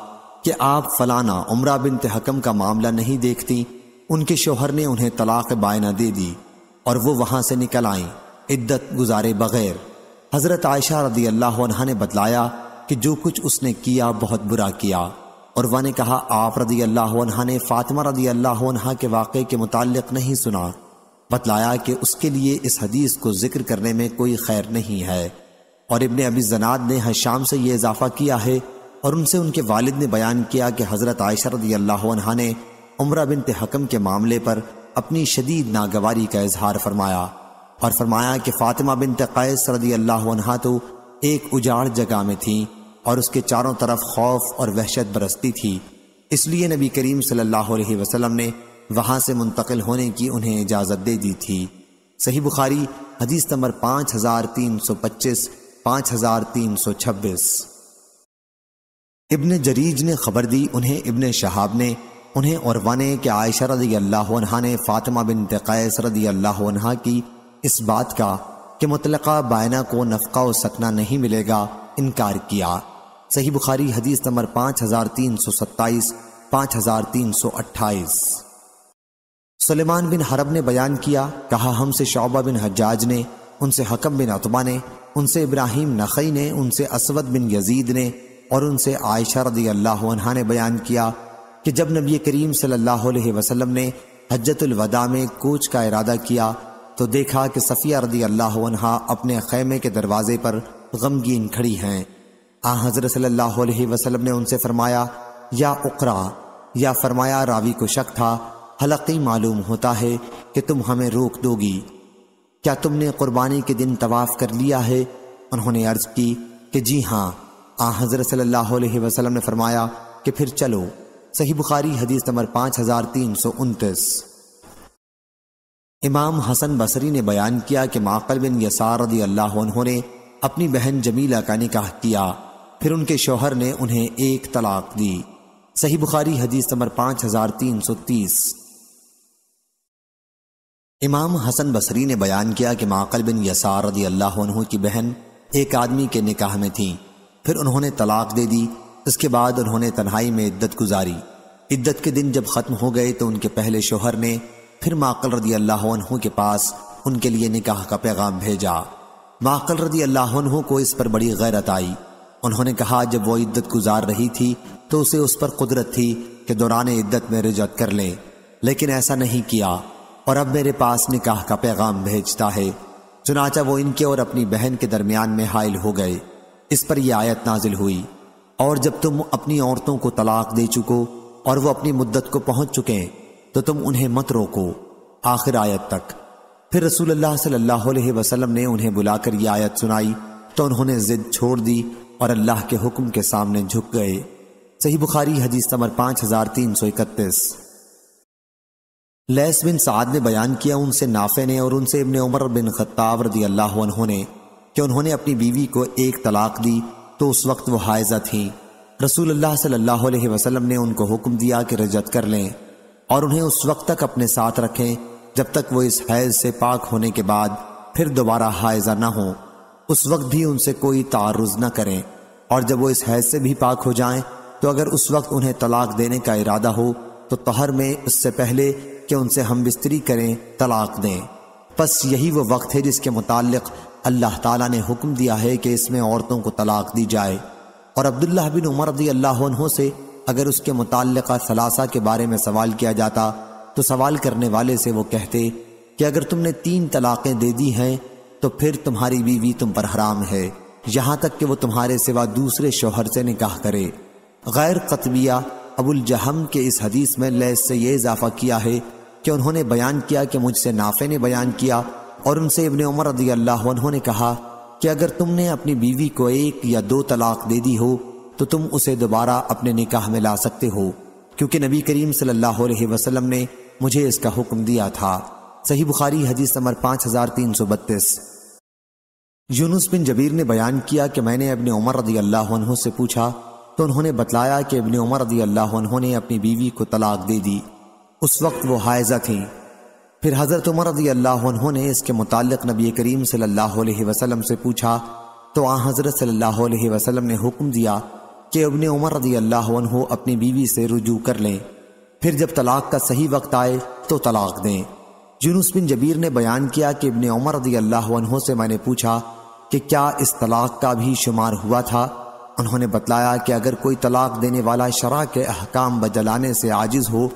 کہ آپ فلانا عمرہ بنت حکم کا معاملہ نہیں دیکھتی، ان کے شوہر نے انہیں طلاق بائنہ دے دی اور وہ وہاں سے نکل آئیں عدت گزارے بغیر۔ حضرت عائشہ رضی اللہ عنہا نے بتلایا کہ جو کچھ اس نے کیا بہت برا کیا۔ عروہ نے کہا، آپ رضی اللہ عنہا نے فاطمہ رضی اللہ عنہا کے واقعے کے متعلق نہیں سنا؟ بتلایا کہ اس کے لیے اس حدیث کو ذکر کرنے میں کوئی خیر نہیں ہے۔ اور ابن ابی زناد نے حشام سے یہ اضافہ کیا ہے، اور ان سے ان کے والد نے بیان کیا کہ حضرت عائشہ رضی اللہ عنہا نے عمرہ بنت حکم کے معاملے پر اپنی شدید ناگواری کا اظہار فرمایا، اور فرمایا کہ فاطمہ بنت قیس رضی اللہ عنہا تو ایک اجاڑ جگہ میں تھیں اور اس کے چاروں طرف خوف اور وحشت برستی تھی، اس لیے نبی کریم صلی اللہ علیہ وسلم نے وہاں سے منتقل ہونے کی انہیں اجازت دے دی تھی۔ صحیح بخاری حدیث نمبر 5325، 5326۔ ابن جریج نے خبر دی، انہیں ابن شہاب نے، انہیں عروہ نے کہ عائشہ رضی اللہ عنہا نے فاطمہ بنت قیس رضی اللہ عنہا کی اس بات کا کہ مطلقہ بائنہ کو نفقہ و سکنہ نہیں ملے گا انکار کیا۔ صحیح بخاری حدیث نمبر 5327، 5328۔ سلیمان بن حرب نے بیان کیا، کہا ہم سے شعبہ بن حجاج نے، ان سے حکم بن عتبہ نے، ان سے ابراہیم نخعی نے، ان سے اسود بن یزید نے، اور ان سے عائشہ رضی اللہ عنہا نے بیان کیا کہ جب نبی کریم صلی اللہ علیہ وسلم نے حجۃ الوداع میں کوچ کا ارادہ کیا تو دیکھا کہ صفیہ رضی اللہ عنہا اپنے خیمے کے دروازے پر غمگین کھڑی ہیں۔ حضرت صلی اللہ علیہ وسلم نے ان سے فرمایا، یا اقرا، یا فرمایا راوی کو شک تھا، حلقی معلوم ہوتا ہے کہ تم ہمیں روک دو گی، کیا تم نے قربانی کے دن طواف کر لیا ہے؟ انہوں نے عرض کی کہ جی ہاں۔ حضرت صلی اللہ علیہ وسلم نے فرمایا کہ پھر چلو۔ صحیح بخاری حدیث نمبر 5329۔ امام حسن بصری نے بیان کیا کہ معقل بن یسار رضی اللہ عنہ نے اپنی بہن جمیلہ کا نکاح کیا، پھر ان کے شوہر نے انہیں ایک طلاق دی۔ صحیح بخاری حدیث نمبر 5330۔ امام حسن بصری نے بیان کیا کہ معقل بن یسار رضی اللہ عنہ کی بہن ایک آدمی کے نکاح میں تھی، پھر انہوں نے طلاق دے دی۔ اس کے بعد انہوں نے تنہائی میں عدت گزاری۔ عدت کے دن جب ختم ہو گئے تو ان کے پہلے شوہر نے پھر معقل رضی اللہ عنہ کے پاس ان کے لیے نکاح کا پیغام بھیجا۔ معقل رضی اللہ عنہ کو اس پر بڑی غیرت آئی۔ انہوں نے کہا جب وہ عدت گزار رہی تھی تو اسے اس پر قدرت تھی کہ دوران عدت میں رجعت کر لیں، لیکن ایسا نہیں کیا اور اب میرے پاس نکاح کا پیغام بھیجتا ہے۔ چنانچہ وہ ان کے اور اپنی بہن کے درمیان میں حائل ہو گئے۔ اس پر یہ آیت نازل ہوئی، اور جب تم اپنی عورتوں کو طلاق دے چکو اور وہ اپنی مدت کو پہنچ چکیں تو تم انہیں مت روکو، آخر آیت تک۔ پھر رسول اللہ صلی اللہ علیہ وسلم نے انہیں بلا کر یہ آیت سنائی تو انہوں نے ضد چھوڑ دی اور اللہ کے حکم کے سامنے جھک گئے۔ صحیح بخاری حدیث نمبر 5331۔ لیث بن سعد نے بیان کیا ان سے نافع نے اور ان سے ابن عمر بن خطاب رضی اللہ عنہ نے کہ انہوں نے اپنی بیوی کو ایک طلاق دی تو اس وقت وہ حائضہ تھیں۔ رسول اللہ صلی اللہ علیہ وسلم نے ان کو حکم دیا کہ رجعت کر لیں اور انہیں اس وقت تک اپنے ساتھ رکھیں جب تک وہ اس حیض سے پاک ہونے کے بعد پھر دوبارہ حائضہ نہ ہوں، اس وقت بھی ان سے کوئی تعرض نہ کریں، اور جب وہ اس حیض سے بھی پاک ہو جائیں تو اگر اس وقت انہیں طلاق دینے کا ارادہ ہو تو طہر میں اس سے پہلے کہ ان سے ہم بستری کریں طلاق دیں۔ پس یہی وہ وقت ہے جس کے متعلق اللہ تعالیٰ نے حکم دیا ہے کہ اس میں عورتوں کو طلاق دی جائے۔ اور عبداللہ بن عمر رضی اللہ عنہ سے اگر اس کے متعلقہ ثلاثہ کے بارے میں سوال کیا جاتا تو سوال کرنے والے سے وہ کہتے کہ اگر تم نے 3 طلاقیں دے دی ہیں تو پھر تمہاری بیوی تم پر حرام ہے یہاں تک کہ وہ تمہارے سوا دوسرے شوہر سے نکاح کرے۔ غیر قطبیہ ابو الجہم کے اس حدیث میں لیث سے یہ اضافہ کیا ہے کہ انہوں نے بیان کیا کہ مجھ سے نافع نے بیان کیا اور ان سے ابن عمر رضی اللہ عنہ نے کہا کہ اگر تم نے اپنی بیوی کو 1 یا 2 طلاق دے دی ہو تو تم اسے دوبارہ اپنے نکاح میں لا سکتے ہو، کیونکہ نبی کریم صلی اللہ علیہ وسلم نے مجھے اس کا حکم دیا تھا۔ صحیح بخاری حدیث نمبر 5332۔ یونس بن جبیر نے بیان کیا کہ میں نے ابن عمر رضی اللہ عنہ سے پوچھا تو انہوں نے بتلایا کہ ابن عمر رضی اللہ عنہ نے اپنی بیوی کو طلاق دے دی، اس وقت وہ حائضہ تھیں۔ پھر حضرت عمر رضی اللہ عنہ نے اس کے متعلق نبی کریم صلی اللہ علیہ وسلم سے پوچھا تو آن حضرت صلی اللہ علیہ وسلم نے حکم دیا کہ ابن عمر رضی اللہ عنہ اپنی بیوی سے رجوع کر لیں، پھر جب طلاق کا صحیح وقت آئے تو طلاق دیں۔ یونس بن جبیر نے بیان کیا کہ ابن عمر رضی اللہ عنہ سے میں نے پوچھا کہ کیا اس طلاق کا بھی شمار ہوا تھا؟ انہوں نے بتلایا کہ اگر کوئی طلاق دینے والا شرع کے احکام بجلانے سے عاجز ہو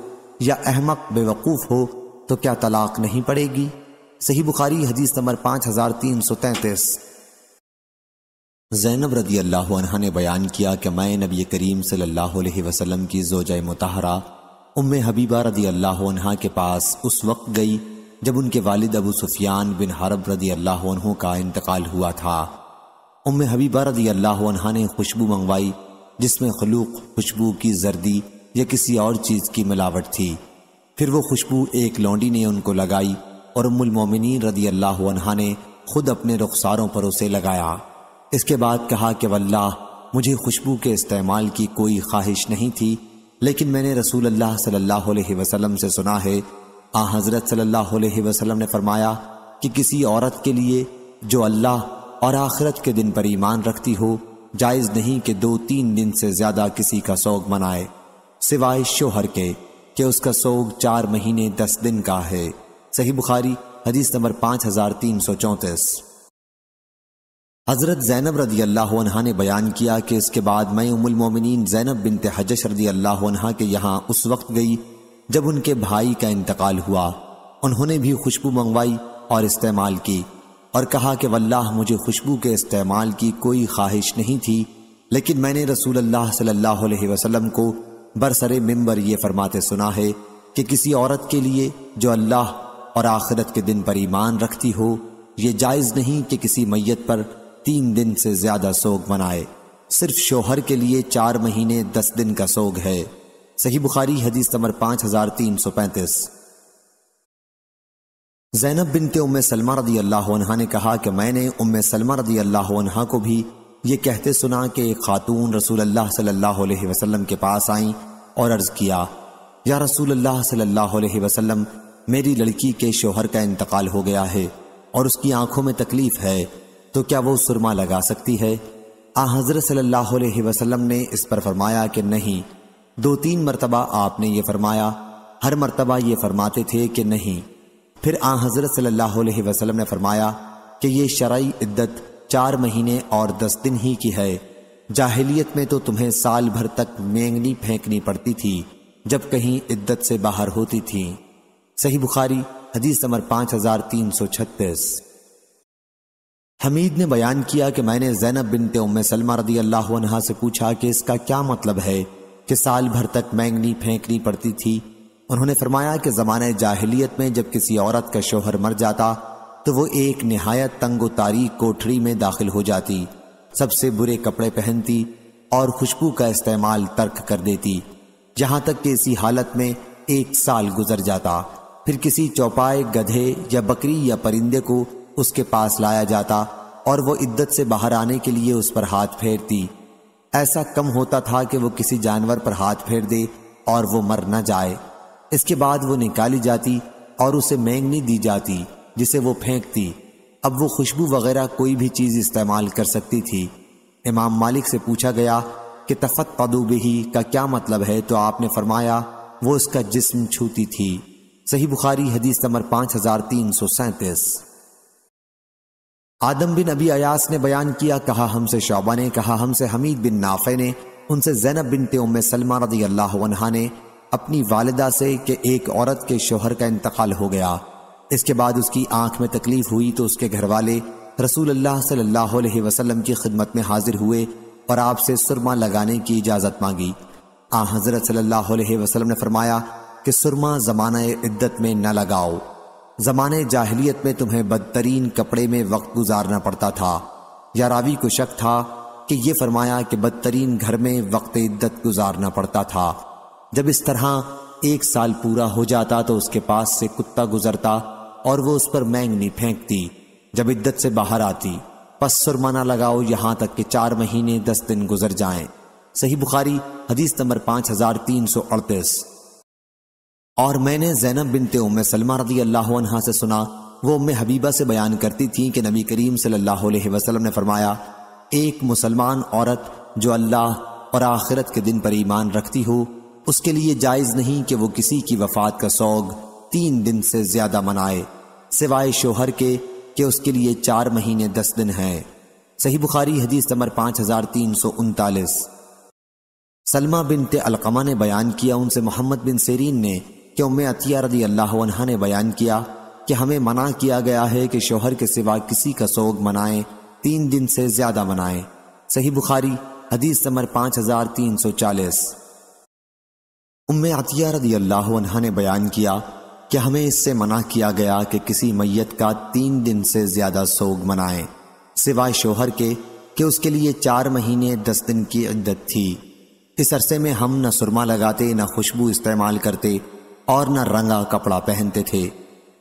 یا احمق بے وقوف ہو تو کیا طلاق نہیں پڑے گی؟ صحیح بخاری حدیث نمبر 5333۔ زینب رضی اللہ عنہ نے بیان کیا کہ میں نبی کریم صلی اللہ علیہ وسلم کی زوجہ مطہرہ ام حبیبہ رضی اللہ عنہ کے پاس اس وقت گئی جب ان کے والد ابو سفیان بن حرب رضی اللہ عنہ کا انتقال ہوا تھا۔ ام حبیبہ رضی اللہ عنہ نے خوشبو منگوائی جس میں خلوق خوشبو کی زردی یا کسی اور چیز کی ملاوٹ تھی۔ پھر وہ خوشبو ایک لونڈی نے ان کو لگائی اور ام المومنین رضی اللہ عنہ نے خود اپنے رخساروں پر اسے لگایا۔ اس کے بعد کہا کہ واللہ مجھے خوشبو کے استعمال کی کوئی خواہش نہیں تھی، لیکن میں نے رسول اللہ صلی اللہ علیہ وسلم سے سنا ہے، حضرت صلی اللہ علیہ وسلم نے فرمایا کہ کسی عورت کے لیے جو اللہ اور آخرت کے دن پر ایمان رکھتی ہو جائز نہیں کہ 2-3 دن سے زیادہ کسی کا سوگ منائے سوائے شوہر کے کہ اس کا سوگ 4 مہینے 10 دن کا ہے۔ صحیح بخاری حدیث نمبر 5334۔ حضرت زینب رضی اللہ عنہ نے بیان کیا کہ اس کے بعد میں ام المومنین زینب بنت حجش رضی اللہ عنہ کے یہاں اس وقت گئی جب ان کے بھائی کا انتقال ہوا۔ انہوں نے بھی خوشبو منگوائی اور استعمال کی اور کہا کہ واللہ مجھے خوشبو کے استعمال کی کوئی خواہش نہیں تھی، لیکن میں نے رسول اللہ صلی اللہ علیہ وسلم کو برسر منبر یہ فرماتے سنا ہے کہ کسی عورت کے لیے جو اللہ اور آخرت کے دن پر ایمان رکھتی ہو یہ جائز نہیں کہ کسی میت پر 3 دن سے زیادہ سوگ منائے، صرف شوہر کے لیے 4 مہینے 10 دن کا سوگ ہے۔ صحیح بخاری حدیث نمبر 5335۔ زینب بنت ام سلمہ رضی اللہ عنہ نے کہا کہ میں نے ام سلمہ رضی اللہ عنہ کو بھی یہ کہتے سنا کہ ایک خاتون رسول اللہ صلی اللہ علیہ وسلم کے پاس آئیں اور عرض کیا، یا رسول اللہ صلی اللہ علیہ وسلم، میری لڑکی کے شوہر کا انتقال ہو گیا ہے اور اس کی آنکھوں میں تکلیف ہے، تو کیا وہ سرما لگا سکتی ہے؟ حضرت صلی اللہ علیہ وسلم نے اس پر فرمایا کہ نہیں۔ 2-3 مرتبہ آپ نے یہ فرمایا، ہر مرتبہ یہ فرماتے تھے کہ نہیں۔ پھر حضرت صلی اللہ علیہ وسلم نے فرمایا کہ یہ شرعی عدت 4 مہینے اور 10 دن ہی کی ہے۔ جاہلیت میں تو تمہیں سال بھر تک مینگنی پھینکنی پڑتی تھی جب کہیں عدت سے باہر ہوتی تھی۔ صحیح بخاری حدیث نمبر 5336۔ حمید نے بیان کیا کہ میں نے زینب بنت ام سلمہ رضی اللہ عنہا سے پوچھا کہ اس کا کیا مطلب ہے کہ سال بھر تک مینگنی پھینکنی پڑتی تھی۔ انہوں نے فرمایا کہ زمانہ جاہلیت میں جب کسی عورت کا شوہر مر جاتا تو وہ ایک نہایت تنگ و تاریک کوٹھری میں داخل ہو جاتی، سب سے برے کپڑے پہنتی اور خوشبو کا استعمال ترک کر دیتی، جہاں تک کہ اسی حالت میں 1 سال گزر جاتا۔ پھر کسی چوپائے، گدھے یا بکری یا پرندے کو اس کے پاس لایا جاتا اور وہ عدت سے باہر آنے کے لیے اس پر ہاتھ پھیرتی۔ ایسا کم ہوتا تھا کہ وہ کسی جانور پر ہاتھ پھیر دے اور وہ مر نہ جائے۔ اس کے بعد وہ نکالی جاتی اور اسے مینگنی دی جاتی جسے وہ پھینکتی۔ اب وہ خوشبو وغیرہ کوئی بھی چیز استعمال کر سکتی تھی۔ امام مالک سے پوچھا گیا کہ تفقدوا بہ کا کیا مطلب ہے، تو آپ نے فرمایا وہ اس کا جسم چھوتی تھی۔ صحیح بخاری حدیث نمبر 5337۔ آدم بن ابی ایاس نے بیان کیا، کہا ہم سے شعبہ نے، کہا ہم سے حمید بن نافع نے، ان سے زینب بنت ام سلمہ رضی اللہ عنہا نے اپنی والدہ سے کہ ایک عورت کے شوہر کا انتقال ہو گیا، اس کے بعد اس کی آنکھ میں تکلیف ہوئی تو اس کے گھر والے رسول اللہ صلی اللہ علیہ وسلم کی خدمت میں حاضر ہوئے اور آپ سے سرما لگانے کی اجازت مانگی۔ حضرت صلی اللہ علیہ وسلم نے فرمایا کہ سرما زمانہ عدت میں نہ لگاؤ، زمانہ جاہلیت میں تمہیں بدترین کپڑے میں وقت گزارنا پڑتا تھا۔ یا راوی کو شک تھا کہ یہ فرمایا کہ بدترین گھر میں وقت عدت گزارنا پڑتا تھا۔ جب اس طرح 1 سال پورا ہو جاتا تو اس کے پاس سے کتا گزرتا اور وہ اس پر مینگنی پھینکتی۔ جب عدت سے باہر آتی پس سرما نہ لگاؤ یہاں تک کہ 4 مہینے 10 دن گزر جائیں۔ صحیح بخاری حدیث نمبر 5338۔ اور میں نے زینب بنت ام سلمہ رضی اللہ عنہا سے سنا، وہ ام حبیبہ سے بیان کرتی تھی کہ نبی کریم صلی اللہ علیہ وسلم نے فرمایا، ایک مسلمان عورت جو اللہ اور آخرت کے دن پر ایمان رکھتی ہو، اس کے لیے جائز نہیں کہ وہ کسی کی وفات کا سوگ 3 دن سے زیادہ منائے، سوائے شوہر کے کہ اس کے لیے 4 مہینے 10 دن ہیں۔ صحیح بخاری حدیث نمبر 5339۔ سلمہ بنت علقمہ نے بیان کیا، ان سے محمد بن سیرین نے کہ ام عطیہ رضی اللہ عنہا نے بیان کیا کہ ہمیں منع کیا گیا ہے کہ شوہر کے سوا کسی کا سوگ منائیں، 3 دن سے زیادہ منائیں۔ صحیح بخاری حدیث نمبر 5340۔ ام عطیہ رضی اللہ عنہا نے بیان کیا کہ ہمیں اس سے منع کیا گیا کہ کسی میت کا 3 دن سے زیادہ سوگ منائیں، سوائے شوہر کے کہ اس کے لیے 4 مہینے 10 دن کی عدت تھی۔ اس عرصے میں ہم نہ سرما لگاتے، نہ خوشبو استعمال کرتے اور نہ رنگا کپڑا پہنتے تھے،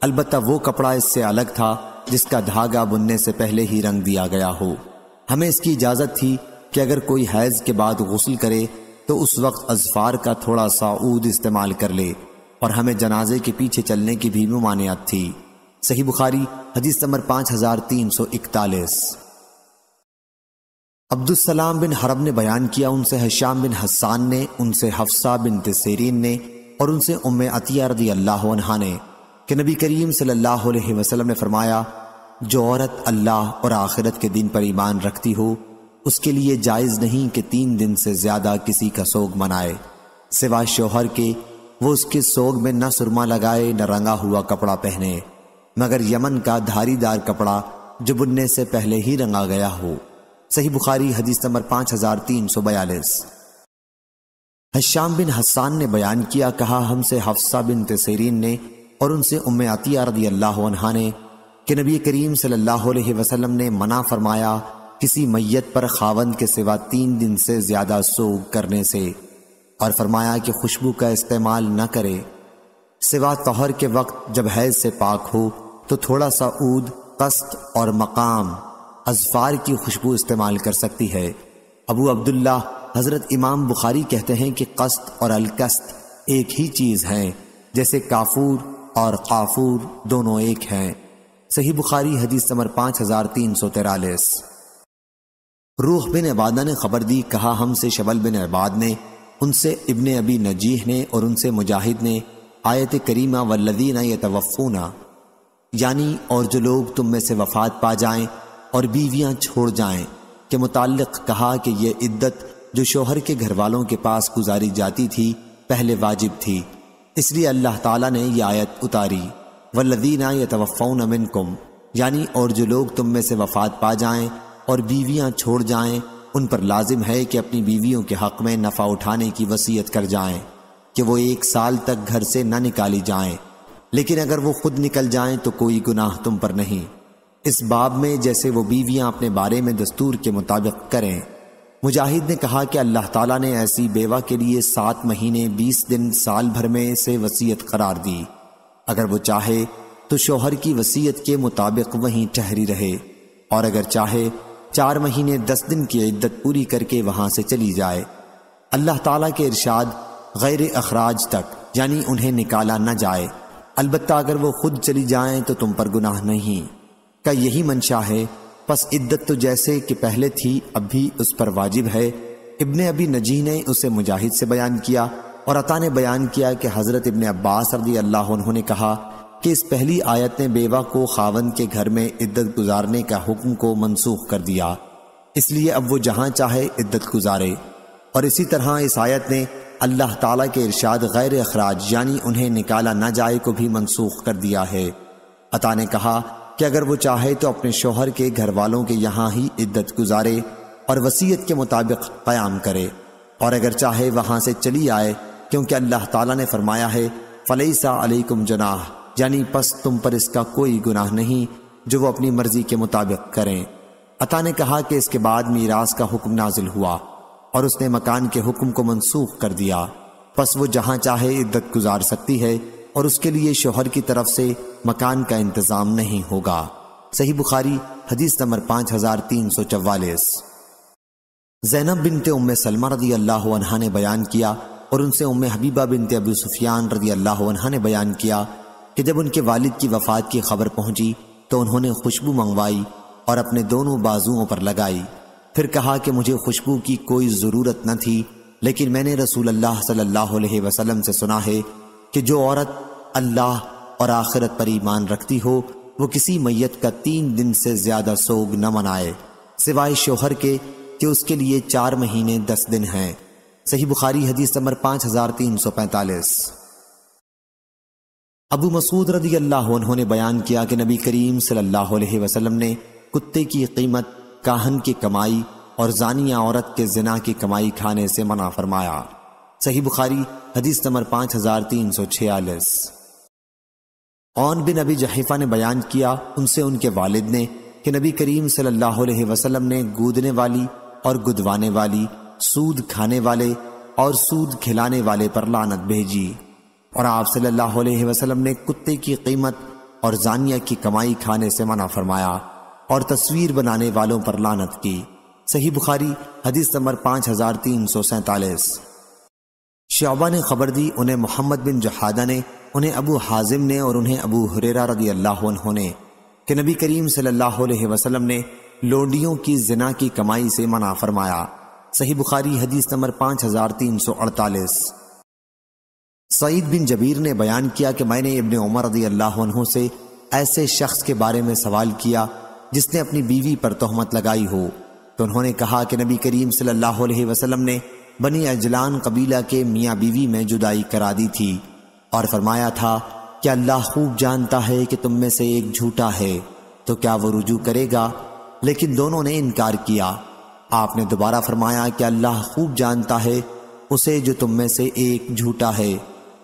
البتہ وہ کپڑا اس سے الگ تھا جس کا دھاگا بننے سے پہلے ہی رنگ دیا گیا ہو۔ ہمیں اس کی اجازت تھی کہ اگر کوئی حیض کے بعد غسل کرے تو اس وقت اظفار کا تھوڑا سا عود استعمال کر لے، اور ہمیں جنازے کے پیچھے چلنے کی بھی ممانعت تھی۔ صحیح بخاری حدیث نمبر 5341۔ عبدالسلام بن حرب نے بیان کیا، ان سے ہشام بن حسان نے، ان سے حفصہ بنت سیرین نے اور ان سے ام عطیہ رضی اللہ عنہا نے کہ نبی کریم صلی اللہ علیہ وسلم نے فرمایا، جو عورت اللہ اور آخرت کے دن پر ایمان رکھتی ہو اس کے لیے جائز نہیں کہ 3 دن سے زیادہ کسی کا سوگ منائے، سوائے شوہر کے وہ اس کے سوگ میں نہ سرما لگائے نہ رنگا ہوا کپڑا پہنے، مگر یمن کا دھاری دار کپڑا جو بننے سے پہلے ہی رنگا گیا ہو۔ صحیح بخاری حدیث نمبر 5342۔ ہشام بن حسان نے بیان کیا، کہا ہم سے حفصہ بنت سیرین نے اور ان سے ام عطیہ رضی اللہ عنہا نے کہ نبی کریم صلی اللہ علیہ وسلم نے منع فرمایا کسی میت پر خاوند کے سوا 3 دن سے زیادہ سوگ کرنے سے، اور فرمایا کہ خوشبو کا استعمال نہ کرے، سوا طہر کے وقت جب حیض سے پاک ہو تو تھوڑا سا عود، قسط اور مقام اظفار کی خوشبو استعمال کر سکتی ہے۔ ابو عبداللہ حضرت امام بخاری کہتے ہیں کہ قسط اور القسط ایک ہی چیز ہیں، جیسے کافور اور قافور دونوں ایک ہیں۔ صحیح بخاری حدیث نمبر 5343۔ روح بن عبادہ نے خبر دی، کہا ہم سے شبل بن عباد نے، ان سے ابن ابی نجیح نے اور ان سے مجاہد نے آیت کریمہ والذین یتوفون یعنی اور جو لوگ تم میں سے وفات پا جائیں اور بیویاں چھوڑ جائیں کے متعلق کہا کہ یہ عدت جو شوہر کے گھر والوں کے پاس گزاری جاتی تھی پہلے واجب تھی، اس لیے اللہ تعالیٰ نے یہ آیت اتاری والذین یتوفون منکم، یعنی اور جو لوگ تم میں سے وفات پا جائیں اور بیویاں چھوڑ جائیں ان پر لازم ہے کہ اپنی بیویوں کے حق میں نفع اٹھانے کی وصیت کر جائیں کہ وہ 1 سال تک گھر سے نہ نکالی جائیں، لیکن اگر وہ خود نکل جائیں تو کوئی گناہ تم پر نہیں، اس باب میں جیسے وہ بیویاں اپنے بارے میں دستور کے مطابق کریں۔ مجاہد نے کہا کہ اللہ تعالیٰ نے ایسی بیوہ کے لیے 7 مہینے 20 دن سال بھر میں سے وصیت قرار دی، اگر وہ چاہے تو شوہر کی وصیت کے مطابق وہیں ٹھہری رہے، اور اگر چاہے 4 مہینے 10 دن کی عدت پوری کر کے وہاں سے چلی جائے۔ اللہ تعالیٰ کے ارشاد غیر اخراج تک یعنی انہیں نکالا نہ جائے، البتہ اگر وہ خود چلی جائیں تو تم پر گناہ نہیں کا یہی منشا ہے، پس عدت تو جیسے کہ پہلے تھی اب بھی اس پر واجب ہے۔ ابن ابی نجی نے اسے مجاہد سے بیان کیا اور عطا نے بیان کیا کہ حضرت ابن عباس رضی اللہ عنہ نے کہا کہ اس پہلی آیت نے بیوہ کو خاوند کے گھر میں عدت گزارنے کا حکم کو منسوخ کر دیا، اس لیے اب وہ جہاں چاہے عدت گزارے، اور اسی طرح اس آیت نے اللہ تعالیٰ کے ارشاد غیر اخراج یعنی انہیں نکالا نہ جائے کو بھی منسوخ کر دیا ہے۔ عطا نے کہا کہ اگر وہ چاہے تو اپنے شوہر کے گھر والوں کے یہاں ہی عدت گزارے اور وصیت کے مطابق قیام کرے، اور اگر چاہے وہاں سے چلی آئے، کیونکہ اللہ تعالیٰ نے فرمایا ہے فَلَيْسَ عَلَيْكُمْ جُنَاحٌ، یعنی پس تم پر اس کا کوئی گناہ نہیں جو وہ اپنی مرضی کے مطابق کریں۔ عطا نے کہا کہ اس کے بعد میراث کا حکم نازل ہوا اور اس نے مکان کے حکم کو منسوخ کر دیا، پس وہ جہاں چاہے عدت گزار سکتی ہے اور اس کے لیے شوہر کی طرف سے مکان کا انتظام نہیں ہوگا۔ صحیح بخاری حدیث نمبر 5344۔ زینب بنت ام سلمہ رضی اللہ عنہا نے بیان کیا اور ان سے ام حبیبہ بنت ابو سفیان رضی اللہ عنہا نے بیان کیا کہ جب ان کے والد کی وفات کی خبر پہنچی تو انہوں نے خوشبو منگوائی اور اپنے دونوں بازوؤں پر لگائی، پھر کہا کہ مجھے خوشبو کی کوئی ضرورت نہ تھی، لیکن میں نے رسول اللہ صلی اللہ علیہ وسلم سے سنا ہے کہ جو عورت اللہ اور آخرت پر ایمان رکھتی ہو وہ کسی میت کا 3 دن سے زیادہ سوگ نہ منائے سوائے شوہر کے کہ اس کے لیے 4 مہینے 10 دن ہیں۔ صحیح بخاری حدیث نمبر 5345۔ ابو مسعود رضی اللہ عنہ نے بیان کیا کہ نبی کریم صلی اللہ علیہ وسلم نے کتے کی قیمت، کاہن کی کمائی اور زانیہ عورت کے زنا کی کمائی کھانے سے منع فرمایا۔ صحیح بخاری حدیث نمبر 5346۔ عون بن ابی جحیفہ نے بیان کیا ان سے ان کے والد نے کہ نبی کریم صلی اللہ علیہ وسلم نے گودنے والی اور گدوانے والی، سود کھانے والے اور سود کھلانے والے پر لعنت بھیجی، اور آپ صلی اللہ علیہ وسلم نے کتے کی قیمت اور زانیہ کی کمائی کھانے سے منع فرمایا اور تصویر بنانے والوں پر لعنت کی۔ صحیح بخاری حدیث نمبر 5347۔ شعبہ نے خبر دی انہیں محمد بن جحادہ نے، انہیں ابو حازم نے اور انہیں ابو ہریرہ رضی اللہ عنہ نے کہ نبی کریم صلی اللہ علیہ وسلم نے لونڈیوں کی زنا کی کمائی سے منع فرمایا۔ صحیح بخاری حدیث نمبر 5348۔ سعید بن جبیر نے بیان کیا کہ میں نے ابن عمر رضی اللہ عنہ سے ایسے شخص کے بارے میں سوال کیا جس نے اپنی بیوی پر تہمت لگائی ہو، تو انہوں نے کہا کہ نبی کریم صلی اللہ علیہ وسلم نے بنی عجلان قبیلہ کے میاں بیوی میں جدائی کرا دی تھی اور فرمایا تھا کہ اللہ خوب جانتا ہے کہ تم میں سے ایک جھوٹا ہے، تو کیا وہ رجوع کرے گا؟ لیکن دونوں نے انکار کیا۔ آپ نے دوبارہ فرمایا کہ اللہ خوب جانتا ہے اسے جو تم میں سے ایک جھوٹا ہے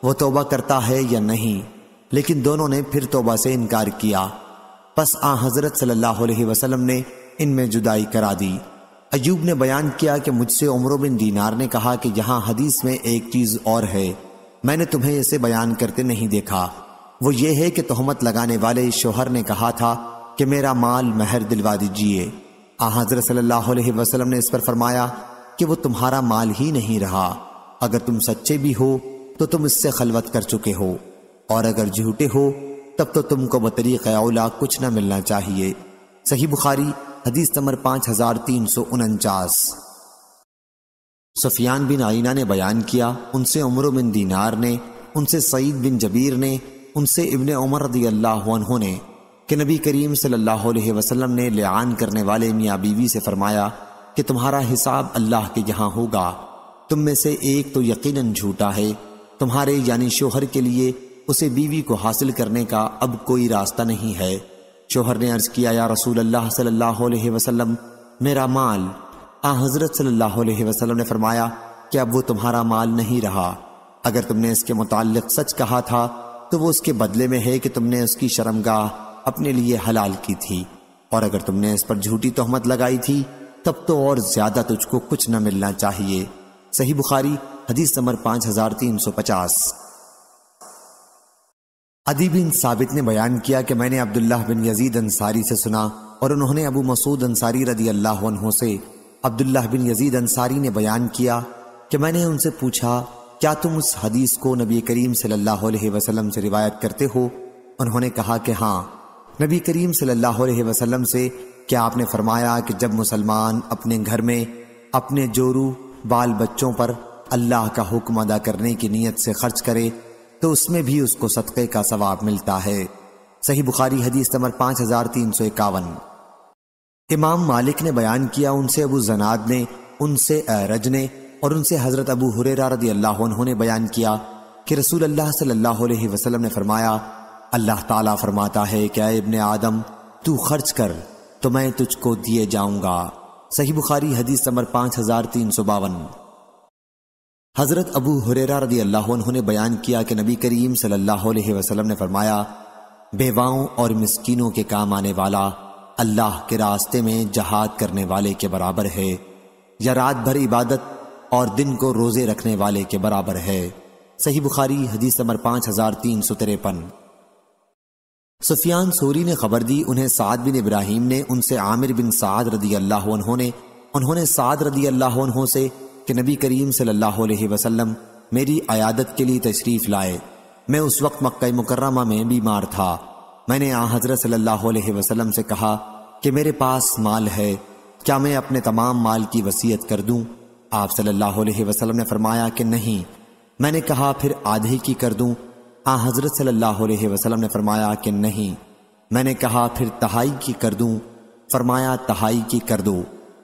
وہ توبہ کرتا ہے یا نہیں، لیکن دونوں نے پھر توبہ سے انکار کیا، پس حضرت صلی اللہ علیہ وسلم نے ان میں جدائی کرا دی۔ ایوب نے بیان کیا کہ مجھ سے عمرو بن دینار نے کہا کہ یہاں حدیث میں ایک چیز اور ہے، میں نے تمہیں اسے بیان کرتے نہیں دیکھا، وہ یہ ہے کہ تہمت لگانے والے شوہر نے کہا تھا کہ میرا مال مہر دلوا دیجیے۔ حضرت صلی اللہ علیہ وسلم نے اس پر فرمایا کہ وہ تمہارا مال ہی نہیں رہا، اگر تم سچے بھی ہو تو تم اس سے خلوت کر چکے ہو، اور اگر جھوٹے ہو تب تو تم کو بطریق اولا کچھ نہ ملنا چاہیے۔ صحیح بخاری حدیث نمبر 5349۔ سفیان بن عینہ نے بیان کیا ان سے عمرو بن دینار نے، ان سے سعید بن جبیر نے، ان سے ابن عمر رضی اللہ عنہ نے کہ نبی کریم صلی اللہ علیہ وسلم نے لعان کرنے والے میاں بیوی سے فرمایا کہ تمہارا حساب اللہ کے یہاں ہوگا، تم میں سے ایک تو یقیناً جھوٹا ہے، تمہارے یعنی شوہر کے لیے اسے بیوی کو حاصل کرنے کا اب کوئی راستہ نہیں ہے۔ شوہر نے عرض کیا یا رسول اللہ صلی اللہ علیہ وسلم، میرا مال۔ حضرت صلی اللہ علیہ وسلم نے فرمایا کہ اب وہ تمہارا مال نہیں رہا، اگر تم نے اس کے متعلق سچ کہا تھا تو وہ اس کے بدلے میں ہے کہ تم نے اس کی شرمگاہ اپنے لیے حلال کی تھی، اور اگر تم نے اس پر جھوٹی تہمت لگائی تھی تب تو اور زیادہ تجھ کو کچھ نہ ملنا چاہیے۔ صحیح بخاری حدیث نمبر 5350۔ عدی بن ثابت نے بیان کیا کہ میں نے عبداللہ بن یزید انصاری سے سنا، اور انہوں نے ابو مسعود انصاری رضی اللہ عنہ سے۔ عبداللہ بن یزید انصاری نے بیان کیا کہ میں نے ان سے پوچھا کیا تم اس حدیث کو نبی کریم صلی اللہ علیہ وسلم سے روایت کرتے ہو؟ انہوں نے کہا کہ ہاں۔ نبی کریم صلی اللہ علیہ وسلم سے کیا آپ نے فرمایا کہ جب مسلمان اپنے گھر میں اپنے جورو بال بچوں پر اللہ کا حکم ادا کرنے کی نیت سے خرچ کرے تو اس میں بھی اس کو صدقے کا ثواب ملتا ہے۔ صحیح بخاری حدیث نمبر 5351۔ امام مالک نے بیان کیا ان سے ابو زناد نے، ان سے اعرج نے، اور ان سے حضرت ابو ہریرہ رضی اللہ عنہ نے بیان کیا کہ رسول اللہ صلی اللہ علیہ وسلم نے فرمایا اللہ تعالیٰ فرماتا ہے کہ اے ابن آدم تو خرچ کر تو میں تجھ کو دیے جاؤں گا۔ صحیح بخاری حدیث نمبر 5352۔ حضرت ابو ہریرہ رضی اللہ عنہ نے بیان کیا کہ نبی کریم صلی اللہ علیہ وسلم نے فرمایا بیواؤں اور مسکینوں کے کام آنے والا اللہ کے راستے میں جہاد کرنے والے کے برابر ہے، یا رات بھر عبادت اور دن کو روزے رکھنے والے کے برابر ہے۔ صحیح بخاری حدیث نمبر 5353۔ سفیان ثوری نے خبر دی، انہیں سعد بن ابراہیم نے ان سے عامر بن سعد رضی اللہ عنہ نے، انہوں نے سعد رضی اللہ عنہ سے کہ نبی کریم صلی اللہ علیہ وسلم میری عیادت کے لیے تشریف لائے، میں اس وقت مکہ مکرمہ میں بیمار تھا، میں نے حضرت صلی اللہ علیہ وسلم سے کہا کہ میرے پاس مال ہے، کیا میں اپنے تمام مال کی وصیت کر دوں؟ آپ صلی اللہ علیہ وسلم نے فرمایا کہ نہیں۔ میں نے کہا پھر آدھے کی کر دوں؟ حضرت صلی اللہ علیہ وسلم نے فرمایا کہ نہیں۔ میں نے کہا پھر تہائی کی کر دوں؟ فرمایا تہائی کی کر دو،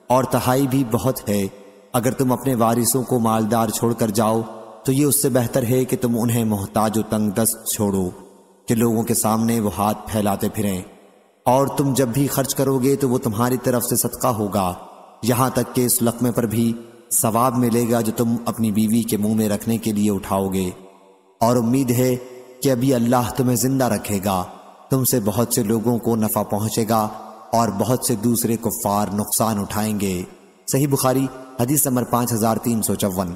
اور تہائی بھی بہت ہے، اگر تم اپنے وارثوں کو مالدار چھوڑ کر جاؤ تو یہ اس سے بہتر ہے کہ تم انہیں محتاج و تنگ دست چھوڑو کہ لوگوں کے سامنے وہ ہاتھ پھیلاتے پھریں، اور تم جب بھی خرچ کرو گے تو وہ تمہاری طرف سے صدقہ ہوگا، یہاں تک کہ اس لقمے پر بھی ثواب ملے گا جو تم اپنی بیوی کے منہ میں رکھنے کے لیے اٹھاؤ گے، اور امید ہے کہ ابھی اللہ تمہیں زندہ رکھے گا، تم سے بہت سے لوگوں کو نفع پہنچے گا اور بہت سے دوسرے کفار نقصان اٹھائیں گے۔ صحیح بخاری حدیث نمبر 5354۔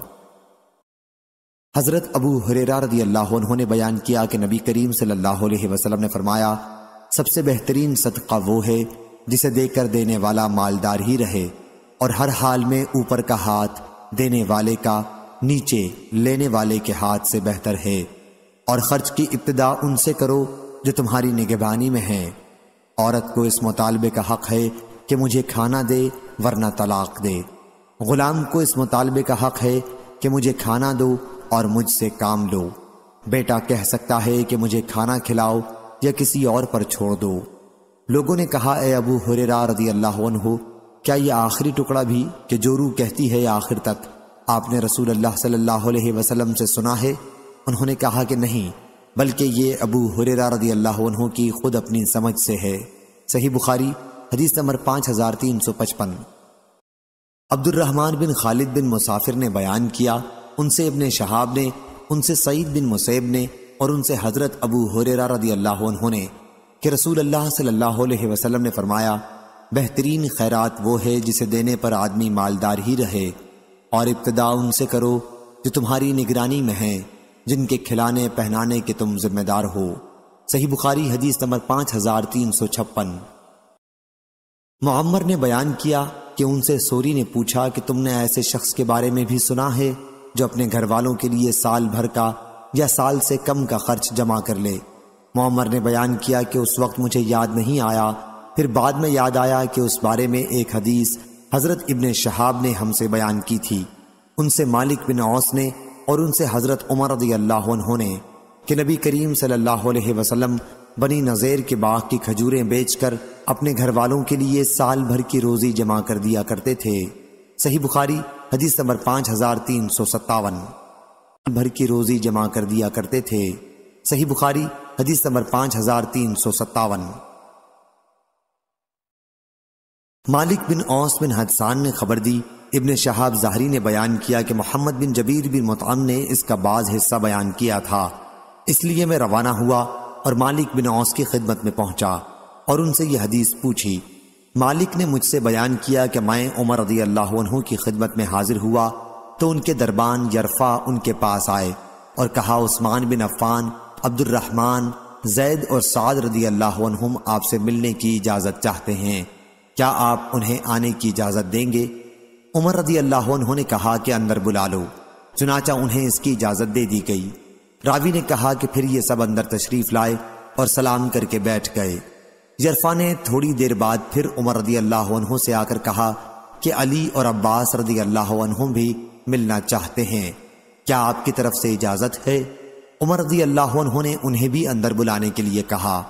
حضرت ابو ہریرہ رضی اللہ عنہ نے بیان کیا کہ نبی کریم صلی اللہ علیہ وسلم نے فرمایا سب سے بہترین صدقہ وہ ہے جسے دے کر دینے والا مالدار ہی رہے، اور ہر حال میں اوپر کا ہاتھ دینے والے کا نیچے لینے والے کے ہاتھ سے بہتر ہے، اور خرچ کی ابتدا ان سے کرو جو تمہاری نگہبانی میں ہیں۔ عورت کو اس مطالبے کا حق ہے کہ مجھے کھانا دے ورنہ طلاق دے، غلام کو اس مطالبے کا حق ہے کہ مجھے کھانا دو اور مجھ سے کام لو، بیٹا کہہ سکتا ہے کہ مجھے کھانا کھلاؤ یا کسی اور پر چھوڑ دو۔ لوگوں نے کہا اے ابو ہریرہ رضی اللہ عنہ کیا یہ آخری ٹکڑا بھی کہ جو روح کہتی ہے آخر تک آپ نے رسول اللہ صلی اللہ علیہ وسلم سے سنا ہے؟ انہوں نے کہا کہ نہیں، بلکہ یہ ابو ہریرہ رضی اللہ عنہ کی خود اپنی سمجھ سے ہے۔ صحیح بخاری حدیث نمبر 5355۔ عبد الرحمن بن خالد بن مسافر نے بیان کیا، ان سے ابن شہاب نے، ان سے سعید بن مسیب نے، اور ان سے حضرت ابو ہریرہ رضی اللہ عنہ نے کہ رسول اللہ صلی اللہ علیہ وسلم نے فرمایا بہترین خیرات وہ ہے جسے دینے پر آدمی مالدار ہی رہے، اور ابتدا ان سے کرو جو تمہاری نگرانی میں ہیں، جن کے کھلانے پہنانے کے تم ذمہ دار ہو۔ صحیح بخاری حدیث نمبر 5356۔ معمر نے بیان کیا کہ ان سے سوری نے پوچھا کہ تم نے ایسے شخص کے بارے میں بھی سنا ہے جو اپنے گھر والوں کے لیے سال بھر کا یا سال سے کم کا خرچ جمع کر لے؟ معمر نے بیان کیا کہ اس وقت مجھے یاد نہیں آیا، پھر بعد میں یاد آیا کہ اس بارے میں ایک حدیث حضرت ابن شہاب نے ہم سے بیان کی تھی، ان سے مالک بن اوس نے، اور ان سے حضرت عمر رضی اللہ عنہ نے کہ نبی کریم صلی اللہ علیہ وسلم بنی نذیر کے باغ کی کھجوریں بیچ کر اپنے گھر والوں کے لیے سال بھر کی روزی جمع کر دیا کرتے تھے۔ صحیح بخاری حدیث نمبر 5357۔ بھر کی روزی جمع کر دیا کرتے تھے۔ صحیح بخاری حدیث نمبر 5357۔ مالک بن اوس بن حدثان نے خبر دی، ابن شہاب ظاہری نے بیان کیا کہ محمد بن جبیر بن مطعم نے اس کا بعض حصہ بیان کیا تھا، اس لیے میں روانہ ہوا اور مالک بن اوس کی خدمت میں پہنچا اور ان سے یہ حدیث پوچھی۔ مالک نے مجھ سے بیان کیا کہ میں عمر رضی اللہ عنہ کی خدمت میں حاضر ہوا تو ان کے دربان یرفع ان کے پاس آئے اور کہا، عثمان بن عفان، عبد الرحمن، زید اور سعد رضی اللہ عنہم آپ سے ملنے کی اجازت چاہتے ہیں، کیا آپ انہیں آنے کی اجازت دیں گے؟ عمر رضی اللہ عنہ نے کہا کہ اندر بلا لو، چنانچہ انہیں اس کی اجازت دے دی گئی۔ راوی نے کہا کہ پھر یہ سب اندر تشریف لائے اور سلام کر کے بیٹھ گئے۔ یرفع نے تھوڑی دیر بعد پھر عمر رضی اللہ عنہ سے آ کر کہا کہ علی اور عباس رضی اللہ عنہ بھی ملنا چاہتے ہیں، کیا آپ کی طرف سے اجازت ہے؟ عمر رضی اللہ عنہ نے انہیں بھی اندر بلانے کے لیے کہا۔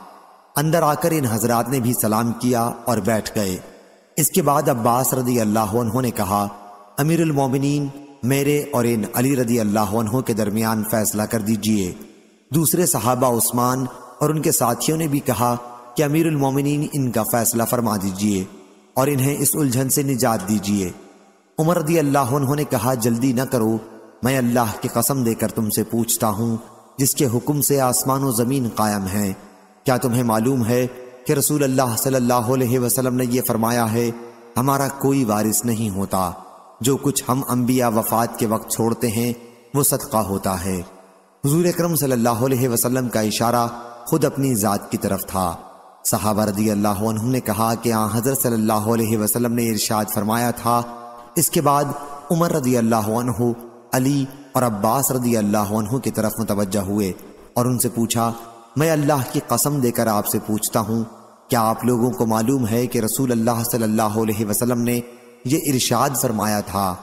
اندر آ کر ان حضرات نے بھی سلام کیا اور بیٹھ گئے۔ اس کے بعد عباس رضی اللہ عنہ نے کہا، امیر المومنین، میرے اور ان علی رضی اللہ عنہ کے درمیان فیصلہ کر دیجئے۔ دوسرے صحابہ عثمان اور ان کے ساتھیوں نے بھی کہا کہ امیر المومنین ان کا فیصلہ فرما دیجئے اور انہیں اس الجھن سے نجات دیجئے۔ عمر رضی اللہ عنہ نے کہا، جلدی نہ کرو، میں اللہ کی قسم دے کر تم سے پوچھتا ہوں جس کے حکم سے آسمان و زمین قائم ہیں، کیا تمہیں معلوم ہے کہ رسول اللہ صلی اللہ علیہ وسلم نے یہ فرمایا ہے، ہمارا کوئی وارث نہیں ہوتا، جو کچھ ہم انبیاء وفات کے وقت چھوڑتے ہیں وہ صدقہ ہوتا ہے۔ حضور اکرم صلی اللہ علیہ وسلم کا اشارہ خود اپنی ذات کی طرف تھا۔ صحابہ رضی اللہ عنہم نے کہا کہ آن حضرت صلی اللہ علیہ وسلم نے ارشاد فرمایا تھا۔ اس کے بعد عمر رضی اللہ عنہ، علی اور عباس رضی اللہ عنہ کی طرف متوجہ ہوئے اور ان سے پوچھا، میں اللہ کی قسم دے کر آپ سے پوچھتا ہوں، کیا آپ لوگوں کو معلوم ہے کہ رسول اللہ صلی اللہ علیہ وسلم نے یہ ارشاد فرمایا تھا؟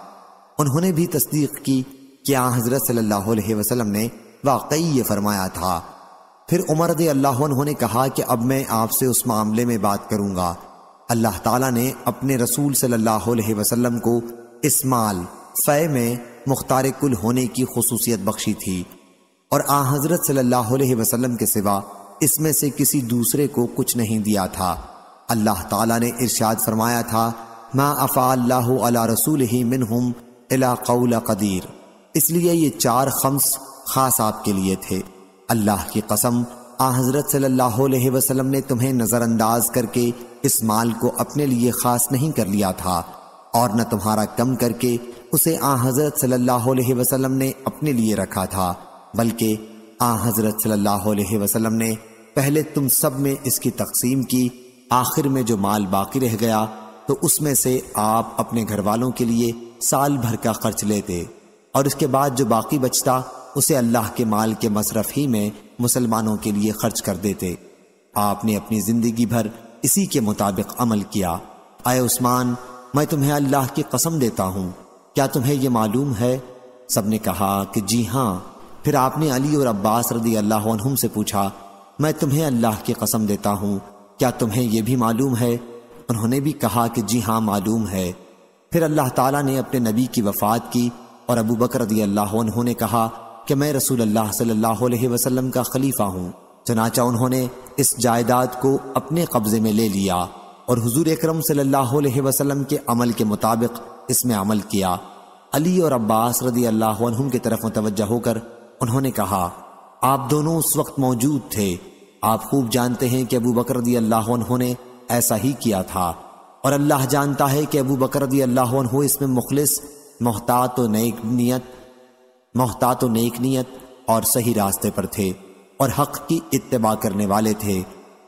انہوں نے بھی تصدیق کی کہ آن حضرت صلی اللہ علیہ وسلم نے واقعی یہ فرمایا تھا۔ پھر عمر رضی اللہ عنہ نے کہا کہ اب میں آپ سے اس معاملے میں بات کروں گا۔ اللہ تعالیٰ نے اپنے رسول صلی اللہ علیہ وسلم کو اس مال فے میں مختار کل ہونے کی خصوصیت بخشی تھی اور آن حضرت صلی اللہ علیہ وسلم کے سوا اس میں سے کسی دوسرے کو کچھ نہیں دیا تھا۔ اللہ تعالیٰ نے ارشاد فرمایا تھا، ما افاء اللہ علی رسولہ منہم الی قول قدیر، اس لیے یہ 4 خمس خاص آپ کے لیے تھے۔ اللہ کی قسم، آن حضرت صلی اللہ علیہ وسلم نے تمہیں نظر انداز کر کے اس مال کو اپنے لیے خاص نہیں کر لیا تھا اور نہ تمہارا کم کر کے اسے آن حضرت صلی اللہ علیہ وسلم نے اپنے لیے رکھا تھا، بلکہ آن حضرت صلی اللہ علیہ وسلم نے پہلے تم سب میں اس کی تقسیم کی، آخر میں جو مال باقی رہ گیا تو اس میں سے آپ اپنے گھر والوں کے لیے سال بھر کا خرچ لیتے اور اس کے بعد جو باقی بچتا اسے اللہ کے مال کے مصرف ہی میں مسلمانوں کے لیے خرچ کر دیتے۔ آپ نے اپنی زندگی بھر اسی کے مطابق عمل کیا۔ اے عثمان، میں تمہیں اللہ کی قسم دیتا ہوں، کیا تمہیں یہ معلوم ہے؟ سب نے کہا کہ جی ہاں۔ پھر آپ نے علی اور عباس رضی اللہ عنہم سے پوچھا، میں تمہیں اللہ کی قسم دیتا ہوں، کیا تمہیں یہ بھی معلوم ہے؟ انہوں نے بھی کہا کہ جی ہاں معلوم ہے۔ پھر اللہ تعالیٰ نے اپنے نبی کی وفات کی اور ابو بکر رضی اللہ عنہ نے کہا کہ میں رسول اللہ صلی اللہ علیہ وسلم کا خلیفہ ہوں، چنانچہ انہوں نے اس جائیداد کو اپنے قبضے میں لے لیا اور حضور اکرم صلی اللہ علیہ وسلم کے عمل کے مطابق اس میں عمل کیا۔ علی اور عباس رضی اللہ عنہم کی طرف متوجہ ہو کر انہوں نے کہا، آپ دونوں اس وقت موجود تھے، آپ خوب جانتے ہیں کہ ابو بکر رضی اللہ عنہ نے ایسا ہی کیا تھا اور اللہ جانتا ہے کہ ابو بکر رضی اللہ عنہ اس میں مخلص، محتاط و نیک نیت اور صحیح راستے پر تھے اور حق کی اتباع کرنے والے تھے۔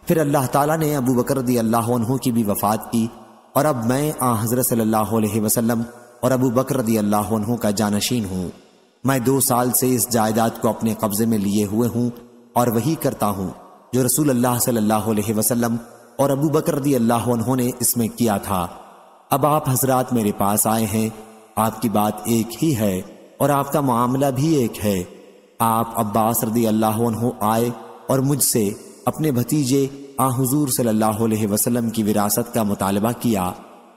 پھر اللہ تعالیٰ نے ابو بکر رضی اللہ عنہ کی بھی وفات کی اور اب میں آن حضرت صلی اللہ علیہ وسلم اور ابو بکر رضی اللہ عنہ کا جانشین ہوں۔ میں 2 سال سے اس جائیداد کو اپنے قبضے میں لیے ہوئے ہوں اور وہی کرتا ہوں جو رسول اللہ صلی اللہ علیہ وسلم اور ابو بکر رضی اللہ عنہ نے اس میں کیا تھا۔ اب آپ حضرات میرے پاس آئے ہیں، آپ کی بات ایک ہی ہے اور آپ کا معاملہ بھی ایک ہے۔ آپ عباس رضی اللہ عنہ آئے اور مجھ سے اپنے بھتیجے حضور صلی اللہ علیہ وسلم کی وراثت کا مطالبہ کیا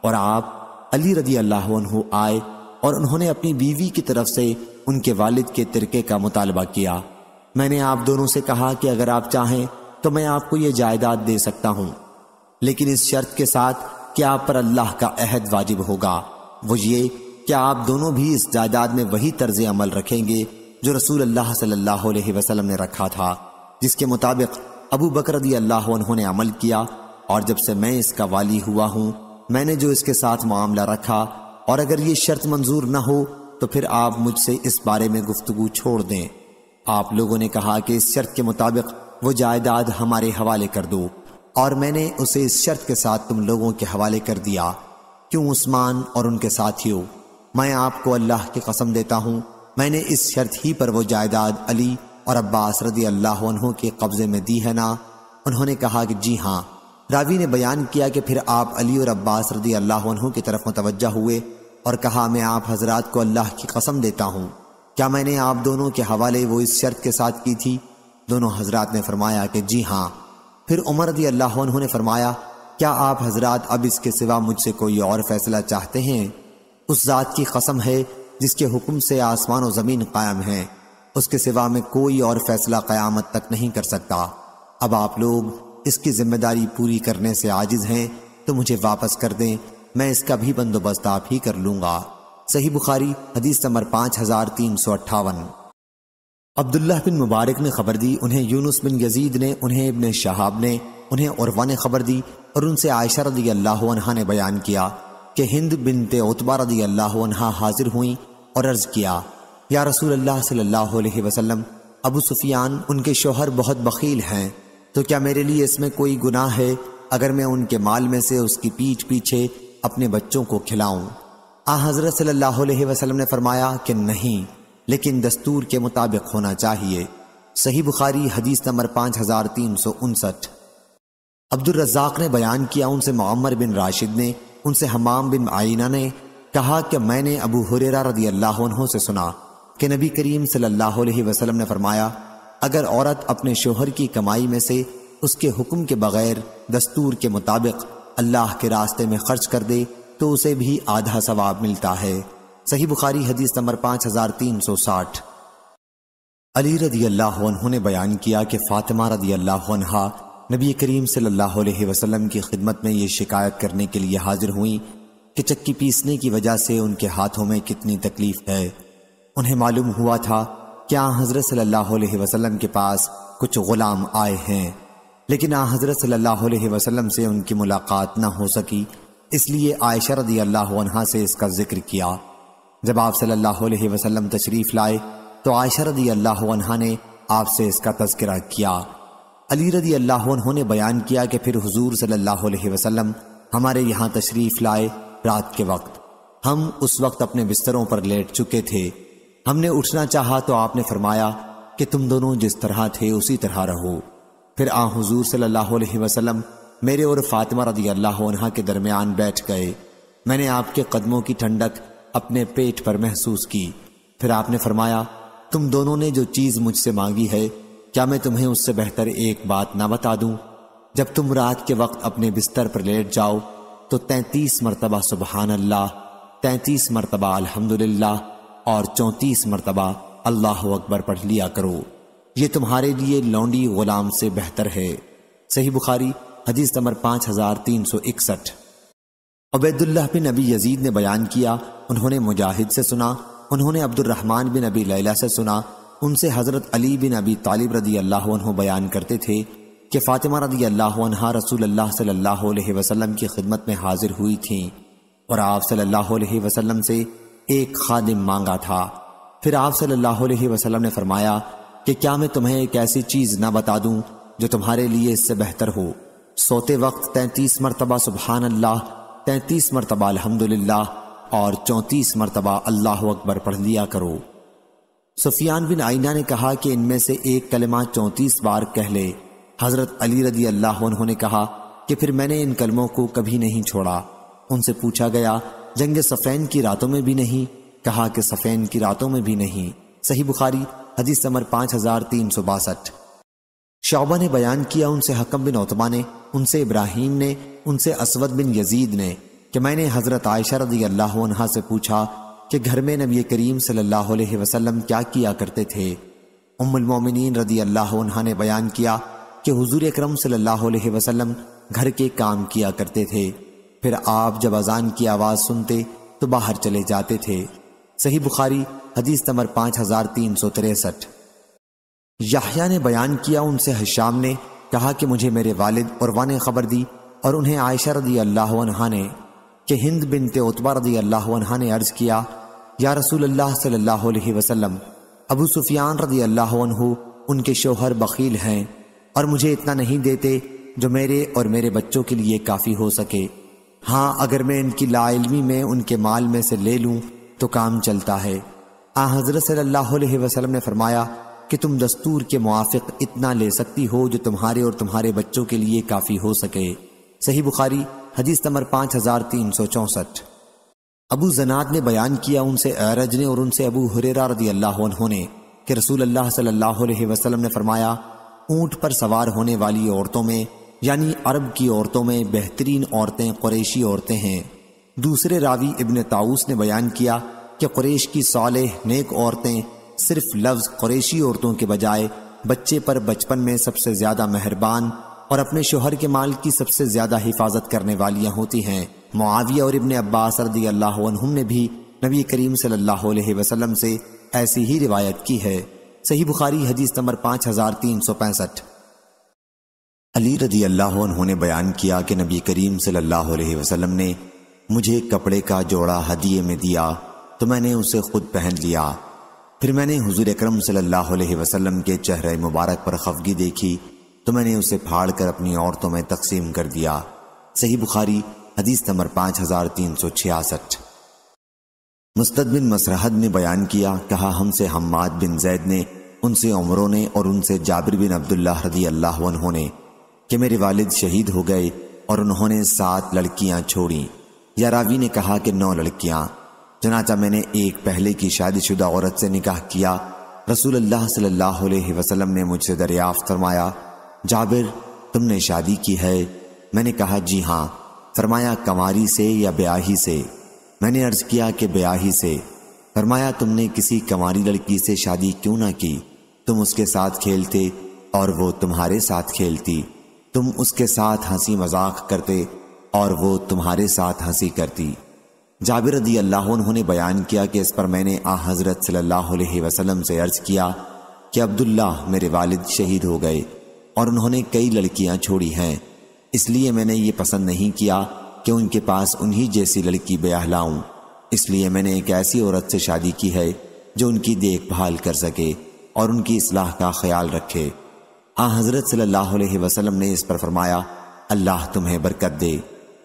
اور آپ علی رضی اللہ عنہ آئے اور انہوں نے اپنی بیوی کی طرف سے ان کے والد کے ترکے کا مطالبہ کیا۔ میں نے آپ دونوں سے کہا کہ اگر آپ چاہیں تو میں آپ کو یہ جائیداد دے سکتا ہوں، لیکن اس شرط کے ساتھ کہ آپ پر اللہ کا عہد واجب ہوگا، وہ یہ کہ آپ دونوں بھی اس جائیداد میں وہی طرز عمل رکھیں گے جو رسول اللہ صلی اللہ علیہ وسلم نے رکھا تھا، جس کے مطابق ابو بکر رضی اللہ عنہ نے عمل کیا، اور جب سے میں اس کا والی ہوا ہوں میں نے جو اس کے ساتھ معاملہ رکھا، اور اگر یہ شرط منظور نہ ہو تو پھر آپ مجھ سے اس بارے میں گفتگو چھوڑ دیں۔ آپ لوگوں نے کہا کہ اس شرط کے مطابق وہ جائیداد ہمارے حوالے کر دو، اور میں نے اسے اس شرط کے ساتھ تم لوگوں کے حوالے کر دیا۔ کیوں عثمان اور ان کے ساتھیوں، میں آپ کو اللہ کی قسم دیتا ہوں میں نے اس شرط ہی پر وہ جائیداد علی اور عباس رضی اللہ عنہ کے قبضے میں دی ہے نا؟ انہوں نے کہا کہ جی ہاں۔ راوی نے بیان کیا کہ پھر آپ علی اور عباس رضی اللہ عنہ کی طرف متوجہ ہوئے اور کہا میں آپ حضرات کو اللہ کی قسم دیتا ہوں، کیا میں نے آپ دونوں کے حوالے وہ اس شرط کے ساتھ کی تھی؟ دونوں حضرات نے فرمایا کہ جی ہاں۔ پھر عمر رضی اللہ عنہ نے فرمایا کیا آپ حضرات اب اس کے سوا مجھ سے کوئی اور فیصلہ چاہتے ہیں؟ اس ذات کی قسم ہے جس کے حکم سے آسمان و زمین قائم ہیں، اس کے سوا میں کوئی اور فیصلہ قیامت تک نہیں کر سکتا۔ اب آپ لوگ اس کی ذمہ داری پوری کرنے سے عاجز ہیں تو مجھے واپس کر دیں، میں اس کا بھی بندوبست آپ ہی کر لوں گا۔ صحیح بخاری حدیث نمبر 5358۔ عبداللہ بن مبارک نے خبر دی، انہیں یونس بن یزید نے، انہیں ابن شہاب نے، انہیں عروہ نے خبر دی، اور ان سے عائشہ رضی اللہ عنہا نے بیان کیا کہ ہند بنت عتبہ رضی اللہ عنہا حاضر ہوئیں اور عرض کیا یا رسول اللہ صلی اللہ علیہ وسلم، ابو سفیان ان کے شوہر بہت بخیل ہیں، تو کیا میرے لیے اس میں کوئی گناہ ہے اگر میں ان کے مال میں سے اس کی پیٹھ پیچھے اپنے بچوں کو کھلاؤں؟ حضرت صلی اللہ علیہ وسلم نے فرمایا کہ نہیں، لیکن دستور کے مطابق ہونا چاہیے۔ صحیح بخاری حدیث نمبر 5359۔ عبد الرزاق نے بیان کیا، ان سے معمر بن راشد نے، ان سے حمام بن عینہ نے کہا کہ میں نے ابو ہریرہ رضی اللہ عنہ سے سنا کہ نبی کریم صلی اللہ علیہ وسلم نے فرمایا اگر عورت اپنے شوہر کی کمائی میں سے اس کے حکم کے بغیر دستور کے مطابق اللہ کے راستے میں خرچ کر دے تو اسے بھی آدھا ثواب ملتا ہے۔ صحیح بخاری حدیث نمبر 5360۔ علی رضی اللہ عنہ نے بیان کیا کہ فاطمہ رضی اللہ عنہا نبی کریم صلی اللہ علیہ وسلم کی خدمت میں یہ شکایت کرنے کے لیے حاضر ہوئیں کہ چکی پیسنے کی وجہ سے ان کے ہاتھوں میں کتنی تکلیف ہے۔ انہیں معلوم ہوا تھا کہ حضرت صلی اللہ علیہ وسلم کے پاس کچھ غلام آئے ہیں، لیکن حضرت صلی اللہ علیہ وسلم سے ان کی ملاقات نہ ہو سکی، اس لیے عائشہ رضی اللہ عنہا سے اس کا ذکر کیا۔ جب آپ صلی اللہ علیہ وسلم تشریف لائے تو عائشہ رضی اللہ عنہا نے آپ سے اس کا تذکرہ کیا۔ علی رضی اللہ عنہ نے بیان کیا کہ پھر حضور صلی اللہ علیہ وسلم ہمارے یہاں تشریف لائے رات کے وقت، ہم اس وقت اپنے بستروں پر لیٹ چکے تھے، ہم نے اٹھنا چاہا تو آپ نے فرمایا کہ تم دونوں جس طرح تھے اسی طرح رہو۔ پھر حضور صلی اللہ علیہ وسلم میرے اور فاطمہ رضی اللہ عنہا کے درمیان بیٹھ گئے، میں نے آپ کے قدموں کی ٹھنڈک اپنے پیٹ پر محسوس کی۔ پھر آپ نے فرمایا تم دونوں نے جو چیز مجھ سے مانگی ہے کیا میں تمہیں اس سے بہتر ایک بات نہ بتا دوں؟ جب تم رات کے وقت اپنے بستر پر لیٹ جاؤ تو 33 مرتبہ سبحان اللہ، 33 مرتبہ الحمدللہ اور 34 مرتبہ اللہ اکبر پڑھ لیا کرو، یہ تمہارے لیے لونڈی غلام سے بہتر ہے۔ صحیح بخاری حدیث نمبر 5361۔ عبید اللہ بن ابی یزید نے بیان کیا، انہوں نے مجاہد سے سنا، انہوں نے عبد الرحمن بن ابی لیلہ سے سنا، ان سے حضرت علی بن ابی طالب رضی اللہ عنہ بیان کرتے تھے کہ فاطمہ رضی اللہ عنہا رسول اللہ صلی اللہ علیہ وسلم کی خدمت میں حاضر ہوئی تھیں اور آپ صلی اللہ علیہ وسلم سے ایک خادم مانگا تھا۔ پھر آپ صلی اللہ علیہ وسلم نے فرمایا کہ کیا میں تمہیں ایک ایسی چیز نہ بتا دوں جو تمہارے لیے اس سے بہتر ہو؟ سوتے وقت 33 مرتبہ سبحان اللہ، 33 مرتبہ الحمدللہ اور 34 مرتبہ اللہ اکبر پڑھ لیا کرو۔ سفیان بن عینہ نے کہا کہ ان میں سے ایک کلمہ 34 بار کہہ لے۔ حضرت علی رضی اللہ عنہ نے کہا کہ پھر میں نے ان کلموں کو کبھی نہیں چھوڑا۔ ان سے پوچھا گیا جنگ صفین کی راتوں میں بھی نہیں؟ کہا کہ صفین کی راتوں میں بھی نہیں۔ صحیح بخاری حدیث نمبر 5362۔ شعبہ نے بیان کیا ان سے حکم بن عتبہ نے، ان سے ابراہیم نے، ان سے اسود بن یزید نے کہ میں نے حضرت عائشہ رضی اللہ عنہا سے پوچھا کہ گھر میں نبی کریم صلی اللہ علیہ وسلم کیا کیا کرتے تھے؟ ام المومنین رضی اللہ عنہا نے بیان کیا کہ حضور اکرم صلی اللہ علیہ وسلم گھر کے کام کیا کرتے تھے، پھر آپ جب اذان کی آواز سنتے تو باہر چلے جاتے تھے۔ صحیح بخاری حدیث نمبر 5363۔ یحییٰ نے بیان کیا ان سے ہشام نے کہا کہ مجھے میرے والد عروہ نے خبر دی اور انہیں عائشہ رضی اللہ عنہا نے کہ ہند بنت عتبہ رضی اللہ عنہا نے عرض کیا، یا رسول اللہ صلی اللہ علیہ وسلم، ابو سفیان رضی اللہ عنہ ان کے شوہر بخیل ہیں اور مجھے اتنا نہیں دیتے جو میرے اور میرے بچوں کے لیے کافی ہو سکے۔ ہاں اگر میں ان کی لا علمی میں ان کے مال میں سے لے لوں تو کام چلتا ہے۔ حضرت صلی اللہ علیہ وسلم نے فرمایا کہ تم دستور کے موافق اتنا لے سکتی ہو جو تمہارے اور تمہارے بچوں کے لیے کافی ہو سکے۔ صحیح بخاری حدیث نمبر 5364۔ ابو زناد نے بیان کیا ان سے اعرج نے اور ان سے ابو ہریرہ رضی اللہ عنہ نے کہ رسول اللہ صلی اللہ علیہ وسلم نے فرمایا، اونٹ پر سوار ہونے والی عورتوں میں یعنی عرب کی عورتوں میں بہترین عورتیں قریشی عورتیں ہیں۔ دوسرے راوی ابن طاؤس نے بیان کیا کہ قریش کی صالح نیک عورتیں صرف لفظ قریشی عورتوں کے بجائے بچے پر بچپن میں سب سے زیادہ مہربان اور اپنے شوہر کے مال کی سب سے زیادہ حفاظت کرنے والیاں ہوتی ہیں۔ معاویہ اور ابن عباس رضی اللہ عنہم نے بھی نبی کریم صلی اللہ علیہ وسلم سے ایسی ہی روایت کی ہے۔ صحیح بخاری حدیث نمبر 5365۔ علی رضی اللہ عنہ نے بیان کیا کہ نبی کریم صلی اللہ علیہ وسلم نے مجھے کپڑے کا جوڑا ہدیے میں دیا تو میں نے اسے خود پہن لیا، پھر میں نے حضور اکرم صلی اللہ علیہ وسلم کے چہرے مبارک پر خفگی دیکھی تو میں نے اسے پھاڑ کر اپنی عورتوں میں تقسیم کر دیا۔ صحیح بخاری حدیث نمبر 5366۔ مسدد بن مسرحد نے بیان کیا، کہا ہم سے حماد بن زید نے، ان سے عمروں نے اور ان سے جابر بن عبداللہ رضی اللہ عنہ نے کہ میرے والد شہید ہو گئے اور انہوں نے 7 لڑکیاں چھوڑیں، یا راوی نے کہا کہ 9 لڑکیاں۔ چنانچہ میں نے ایک پہلے کی شادی شدہ عورت سے نکاح کیا۔ رسول اللہ صلی اللہ علیہ وسلم نے مجھ سے دریافت فرمایا، جابر تم نے شادی کی ہے؟ میں نے کہا جی ہاں۔ فرمایا کنواری سے یا بیاہی سے؟ میں نے عرض کیا کہ بیاہی سے۔ فرمایا تم نے کسی کنواری لڑکی سے شادی کیوں نہ کی؟ تم اس کے ساتھ کھیلتے اور وہ تمہارے ساتھ کھیلتی، تم اس کے ساتھ ہنسی مذاق کرتے اور وہ تمہارے ساتھ ہنسی کرتی۔ جابر رضی اللہ عنہ نے بیان کیا کہ اس پر میں نے حضرت صلی اللہ علیہ وسلم سے عرض کیا کہ عبداللہ میرے والد شہید ہو گئے اور انہوں نے کئی لڑکیاں چھوڑی ہیں، اس لیے میں نے یہ پسند نہیں کیا کہ ان کے پاس انہی جیسی لڑکی بیاہ لاؤں، اس لیے میں نے ایک ایسی عورت سے شادی کی ہے جو ان کی دیکھ بھال کر سکے اور ان کی اصلاح کا خیال رکھے۔ حضرت صلی اللہ علیہ وسلم نے اس پر فرمایا، اللہ تمہیں برکت دے۔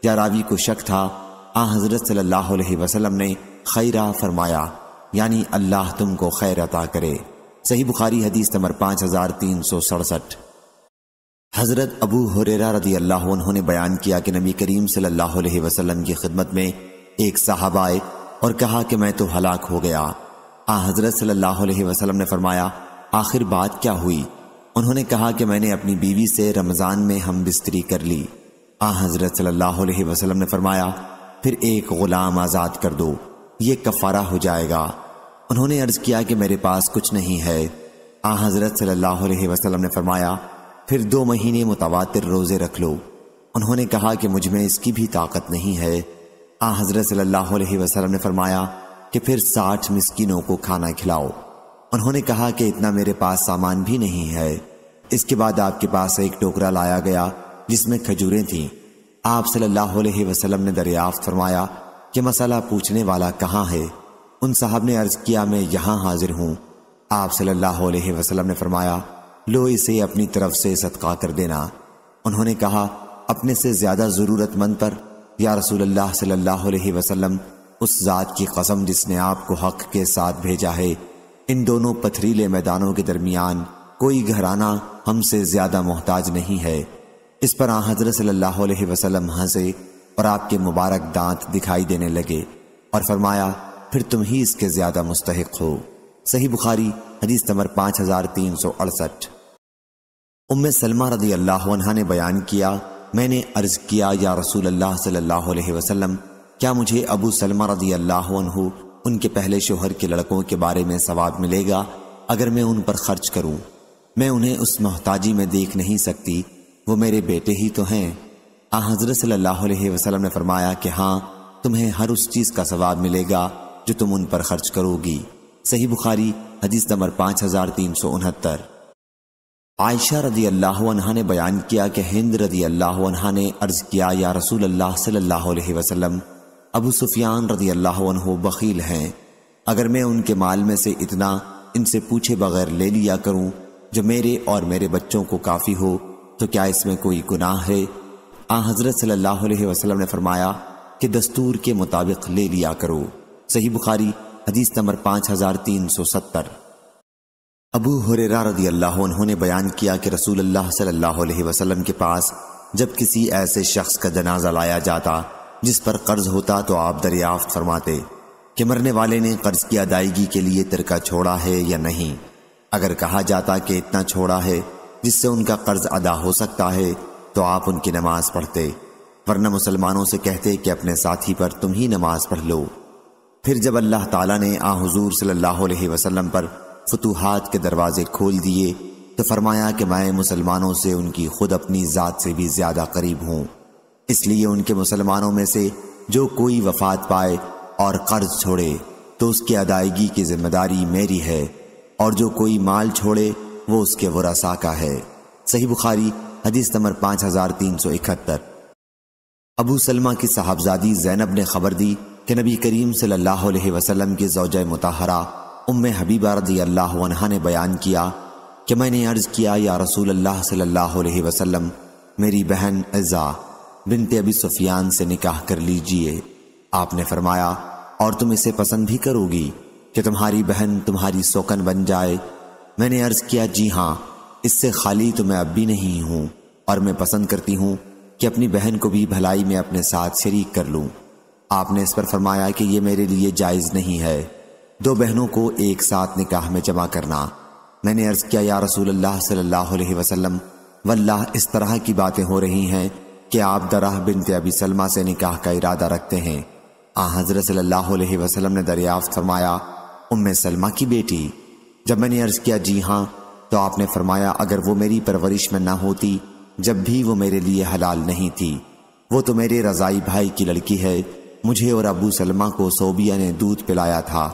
یا راوی کو شک تھا، حضرت صلی اللہ علیہ وسلم نے خیرہ فرمایا، یعنی اللہ تم کو خیر عطا کرے۔ صحیح بخاری حدیث نمبر 5367۔ حضرت ابو ہریرہ رضی اللہ عنہ نے بیان کیا کہ نبی کریم صلی اللہ علیہ وسلم کی خدمت میں ایک صحابہ آئے اور کہا کہ میں تو ہلاک ہو گیا۔ حضرت صلی اللہ علیہ وسلم نے فرمایا، آخر بات کیا ہوئی؟ انہوں نے کہا کہ میں نے اپنی بیوی سے رمضان میں ہم بستری کر لی۔ حضرت صلی اللہ علیہ وسلم نے فرمایا، پھر ایک غلام آزاد کر دو، یہ کفارہ ہو جائے گا۔ انہوں نے عرض کیا کہ میرے پاس کچھ نہیں ہے۔ حضرت صلی اللہ علیہ وسلم نے فرمایا، پھر 2 مہینے متواتر روزے رکھ لو۔ انہوں نے کہا کہ مجھ میں اس کی بھی طاقت نہیں ہے۔ حضرت صلی اللہ علیہ وسلم نے فرمایا کہ پھر 60 مسکینوں کو کھانا کھلاؤ۔ انہوں نے کہا کہ اتنا میرے پاس سامان بھی نہیں ہے۔ اس کے بعد آپ کے پاس ایک ٹوکرا لایا گیا جس میں کھجوریں تھیں۔ آپ صلی اللہ علیہ وسلم نے دریافت فرمایا کہ مسئلہ پوچھنے والا کہاں ہے؟ ان صاحب نے عرض کیا، میں یہاں حاضر ہوں۔ آپ صلی اللہ علیہ وسلم نے فرمایا، لو اسے اپنی طرف سے صدقہ کر دینا۔ انہوں نے کہا، اپنے سے زیادہ ضرورت مند پر؟ یا رسول اللہ صلی اللہ علیہ وسلم، اس ذات کی قسم جس نے آپ کو حق کے ساتھ بھیجا ہے، ان دونوں پتھریلے میدانوں کے درمیان کوئی گھرانہ ہم سے زیادہ محتاج نہیں ہے۔ اس پر حضرت صلی اللہ علیہ وسلم ہنسے اور آپ کے مبارک دانت دکھائی دینے لگے اور فرمایا، پھر تم ہی اس کے زیادہ مستحق ہو۔ صحیح بخاری حدیث نمبر 5368۔ ام سلمہ رضی اللہ عنہا نے بیان کیا، میں نے عرض کیا یا رسول اللہ صلی اللہ علیہ وسلم، کیا مجھے ابو سلمہ رضی اللہ عنہ ان کے پہلے شوہر کے لڑکوں کے بارے میں ثواب ملے گا اگر میں ان پر خرچ کروں؟ میں انہیں اس محتاجی میں دیکھ نہیں سکتی، وہ میرے بیٹے ہی تو ہیں۔ حضرت صلی اللہ علیہ وسلم نے فرمایا کہ ہاں، تمہیں ہر اس چیز کا ثواب ملے گا جو تم ان پر خرچ کرو گی۔ صحیح بخاری حدیث نمبر 5369۔ عائشہ رضی اللہ عنہا نے بیان کیا کہ ہند رضی اللہ عنہا نے عرض کیا یا رسول اللہ صلی اللہ علیہ وسلم، ابو سفیان رضی اللہ عنہ بخیل ہیں، اگر میں ان کے مال میں سے اتنا ان سے پوچھے بغیر لے لیا کروں جو میرے اور میرے بچوں کو کافی ہو تو کیا اس میں کوئی گناہ ہے؟ حضرت صلی اللہ علیہ وسلم نے فرمایا کہ دستور کے مطابق لے لیا کرو۔ صحیح بخاری حدیث نمبر 5370۔ ابو ہریرہ رضی اللہ عنہ نے بیان کیا کہ رسول اللہ صلی اللہ علیہ وسلم کے پاس جب کسی ایسے شخص کا جنازہ لایا جاتا جس پر قرض ہوتا تو آپ دریافت فرماتے کہ مرنے والے نے قرض کی ادائیگی کے لیے ترکہ چھوڑا ہے یا نہیں۔ اگر کہا جاتا کہ اتنا چھوڑا ہے جس سے ان کا قرض ادا ہو سکتا ہے تو آپ ان کی نماز پڑھتے، ورنہ مسلمانوں سے کہتے کہ اپنے ساتھی پر تم ہی نماز پڑھ لو۔ پھر جب اللہ تعالیٰ نے حضور صلی اللہ علیہ وسلم پر فتوحات کے دروازے کھول دیے تو فرمایا کہ میں مسلمانوں سے ان کی خود اپنی ذات سے بھی زیادہ قریب ہوں، اس لیے ان کے مسلمانوں میں سے جو کوئی وفات پائے اور قرض چھوڑے تو اس کی ادائیگی کی ذمہ داری میری ہے، اور جو کوئی مال چھوڑے وہ اس کے ورثاء کا ہے۔ صحیح بخاری حدیث نمبر 5371۔ ابو سلمہ کی صاحبزادی زینب نے خبر دی کہ نبی کریم صلی اللہ علیہ وسلم کی زوجہ مطہرہ ام حبیبہ رضی اللہ عنہا نے بیان کیا کہ میں نے عرض کیا یا رسول اللہ صلی اللہ علیہ وسلم، میری بہن عزہ بنت ابی سفیان سے نکاح کر لیجئے۔ آپ نے فرمایا اور تم اسے پسند بھی کرو گی کہ تمہاری بہن تمہاری سوکن بن جائے؟ میں نے عرض کیا جی ہاں، اس سے خالی تو میں اب بھی نہیں ہوں، اور میں پسند کرتی ہوں کہ اپنی بہن کو بھی بھلائی میں اپنے ساتھ شریک کر لوں۔ آپ نے اس پر فرمایا کہ یہ میرے لیے جائز نہیں ہے، دو بہنوں کو ایک ساتھ نکاح میں جمع کرنا۔ میں نے عرض کیا یا رسول اللہ صلی اللہ علیہ وسلم، واللہ اس طرح کی باتیں ہو رہی ہیں کہ آپ درہ بنت ابی سلمہ سے نکاح کا ارادہ رکھتے ہیں۔ حضرت صلی اللہ علیہ وسلم نے دریافت فرمایا ام سلمہ کی بیٹی؟ جب میں نے عرض کیا جی ہاں تو آپ نے فرمایا اگر وہ میری پرورش میں نہ ہوتی جب بھی وہ میرے لیے حلال نہیں تھی، وہ تو میرے رضائی بھائی کی لڑکی ہے، مجھے اور ابو سلمہ کو صوبیہ نے دودھ پلایا تھا،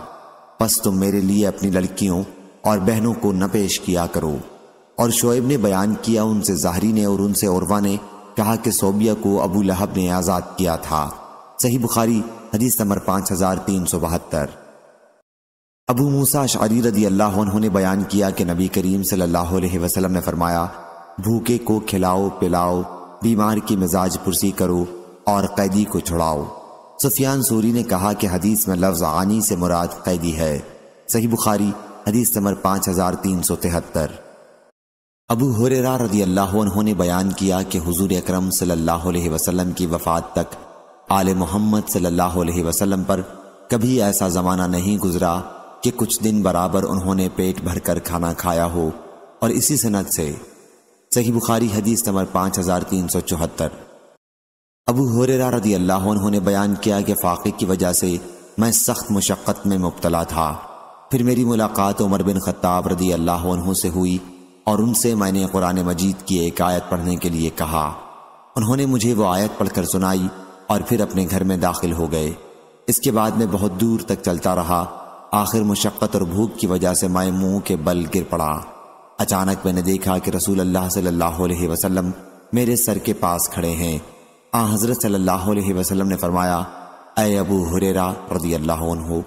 پس تم میرے لیے اپنی لڑکیوں اور بہنوں کو نہ پیش کیا کرو۔ اور شعیب نے بیان کیا ان سے ظاہری نے اور ان سے عروہ نے کہا کہ صوبیہ کو ابو لہب نے آزاد کیا تھا۔ صحیح بخاری حدیث نمبر 5372۔ ابو موسیٰ اشعری رضی اللہ عنہ نے بیان کیا کہ نبی کریم صلی اللہ علیہ وسلم نے فرمایا بھوکے کو کھلاؤ پلاؤ، بیمار کی مزاج پرسی کرو اور قیدی کو چھڑاؤ۔ سفیان ثوری نے کہا کہ حدیث میں لفظ عانی سے مراد قیدی ہے۔ صحیح بخاری حدیث نمبر 5373۔ ابو ہریرہ رضی اللہ عنہ نے بیان کیا کہ حضور اکرم صلی اللہ علیہ وسلم کی وفات تک آل محمد صلی اللہ علیہ وسلم پر کبھی ایسا زمانہ نہیں گزرا کہ کچھ دن برابر انہوں نے پیٹ بھر کر کھانا کھایا ہو، اور اسی سند سے۔ صحیح بخاری حدیث نمبر 5374۔ ابو ہریرہ رضی اللہ عنہ نے بیان کیا کہ فاقے کی وجہ سے میں سخت مشقت میں مبتلا تھا، پھر میری ملاقات عمر بن خطاب رضی اللہ عنہ سے ہوئی اور ان سے میں نے قرآن مجید کی ایک آیت پڑھنے کے لیے کہا، انہوں نے مجھے وہ آیت پڑھ کر سنائی اور پھر اپنے گھر میں داخل ہو گئے۔ اس کے بعد میں بہت دور تک چلتا رہا، آخر مشقت اور بھوک کی وجہ سے میں منہ کے بل گر پڑا۔ اچانک میں نے دیکھا کہ رسول اللہ صلی اللہ علیہ وسلم میرے سر کے پاس کھڑے ہیں۔ حضرت صلی اللہ علیہ وسلم نے فرمایا اے ابو ہریرہ رضی اللہ عنہ۔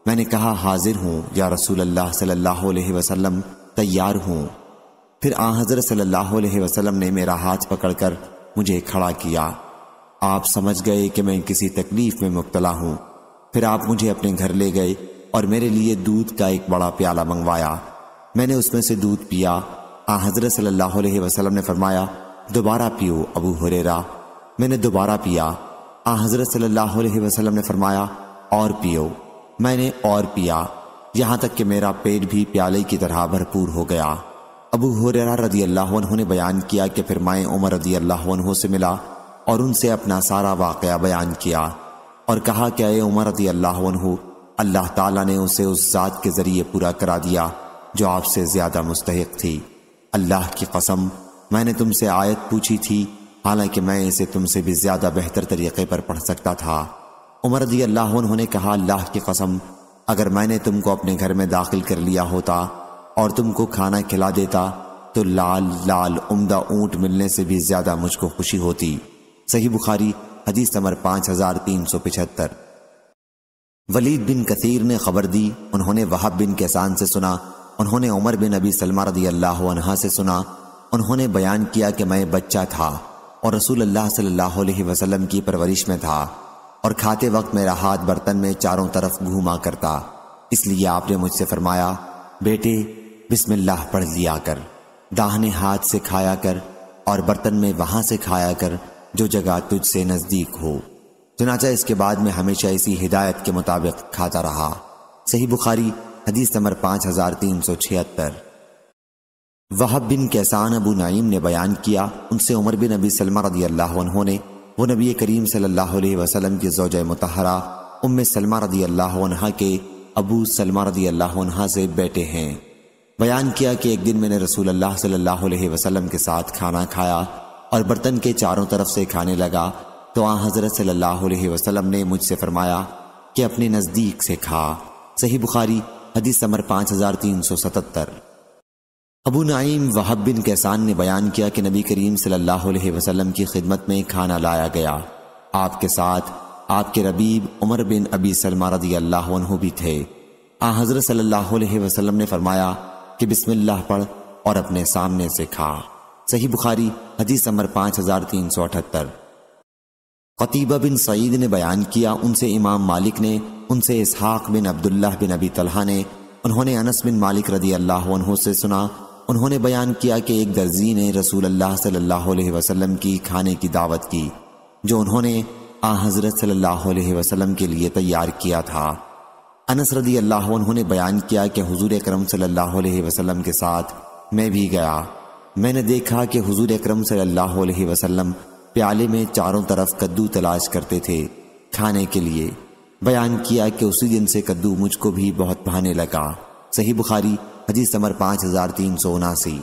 میں نے کہا حاضر ہوں یا رسول اللہ صلی اللہ علیہ وسلم، تیار ہوں۔ پھر حضرت صلی اللہ علیہ وسلم نے میرا ہاتھ پکڑ کر مجھے کھڑا کیا۔ آپ سمجھ گئے کہ میں کسی تکلیف میں مبتلا ہوں۔ پھر آپ مجھے اپنے گھر لے گئے اور میرے لیے دودھ کا ایک بڑا پیالہ منگوایا۔ میں نے اس میں سے دودھ پیا۔ حضرت صلی اللہ علیہ وسلم نے فرمایا دوبارہ پیو ابو ہریرہ۔ میں نے دوبارہ پیا۔ حضرت صلی اللہ علیہ وسلم نے فرمایا اور پیو۔ میں نے اور پیا، یہاں تک کہ میرا پیٹ بھی پیالے کی طرح بھرپور ہو گیا۔ ابو ہریرہ رضی اللہ عنہ نے بیان کیا کہ پھر میں عمر رضی اللہ عنہ سے ملا اور ان سے اپنا سارا واقعہ بیان کیا اور کہا کہ اے عمر رضی اللہ عنہ، اللہ تعالیٰ نے اسے اس ذات کے ذریعے پورا کرا دیا جو آپ سے زیادہ مستحق تھی۔ اللہ کی قسم، میں نے تم سے آیت پوچھی تھی، حالانکہ میں اسے تم سے بھی زیادہ بہتر طریقے پر پڑھ سکتا تھا۔ عمر رضی اللہ عنہ نے کہا، اللہ کی قسم، اگر میں نے تم کو اپنے گھر میں داخل کر لیا ہوتا اور تم کو کھانا کھلا دیتا تو لال لال عمدہ اونٹ ملنے سے بھی زیادہ مجھ کو خوشی ہوتی۔ صحیح بخاری حدیث نمبر 5375۔ ولید بن کثیر نے خبر دی، انہوں نے وہب بن کیسان سے سنا، انہوں نے عمر بن ابی سلمہ رضی اللہ عنہ سے سنا، انہوں نے بیان کیا کہ میں بچہ تھا اور رسول اللہ صلی اللہ علیہ وسلم کی پرورش میں تھا اور کھاتے وقت میرا ہاتھ برتن میں چاروں طرف گھوما کرتا، اس لیے آپ نے مجھ سے فرمایا، بیٹے بسم اللہ پڑھ لیا کر، داہنے ہاتھ سے کھایا کر اور برتن میں وہاں سے کھایا کر جو جگہ تجھ سے نزدیک ہو۔ چنانچہ اس کے بعد میں ہمیشہ اسی ہدایت کے مطابق کھاتا رہا۔ صحیح بخاری حدیث نمبر 5376۔ وہب بن کیسان ابو نعیم نے بیان کیا، ان سے عمر بن ابی سلمہ رضی اللہ عنہ نے، وہ نبی کریم صلی اللہ علیہ وسلم کی زوجہ مطہرہ ام سلمہ رضی اللہ عنہ کے ابو سلمہ رضی اللہ عنہ سے بیٹے ہیں، بیان کیا کہ ایک دن میں نے رسول اللہ صلی اللہ علیہ وسلم کے ساتھ کھانا کھایا اور برتن کے چاروں طرف سے کھانے لگا تو آن حضرت صلی اللہ علیہ وسلم نے مجھ سے فرمایا کہ اپنے نزدیک سے کھا۔ صحیح بخاری حدیث نمبر 5377۔ ابو نعیم وہب بن کیسان نے بیان کیا کہ نبی کریم صلی اللہ علیہ وسلم کی خدمت میں کھانا لایا گیا، آپ کے ساتھ آپ کے ربیب عمر بن ابی سلمہ رضی اللہ عنہ بھی تھے۔ آن حضرت صلی اللہ علیہ وسلم نے فرمایا کہ بسم اللہ پڑھ اور اپنے سامنے سے کھا۔ صحیح بخاری حدیث نمبر 5378۔ قتیبہ بن سعید نے بیان کیا، ان سے امام مالک نے، ان سے اسحاق بن عبداللہ بن ابی طلحہ نے، انہوں نے انس بن مالک رضی اللہ عنہ سے سنا، انہوں نے بیان کیا کہ ایک درزی نے رسول اللہ صلی اللہ علیہ وسلم کی کھانے کی دعوت کی جو انہوں نے آن حضرت صلی اللہ علیہ وسلم کے لیے تیار کیا تھا۔ انس رضی اللہ عنہ نے بیان کیا کہ حضور اکرم صلی اللہ علیہ وسلم کے ساتھ میں بھی گیا، میں نے دیکھا کہ حضور اکرم صلی اللہ علیہ وسلم پیالے میں چاروں طرف کدو تلاش کرتے تھے کھانے کے لیے، بیان کیا کہ اسی دن سے کدو مجھ کو بھی بہت بھانے لگا۔ صحیح بخاری حدیث نمبر 5379۔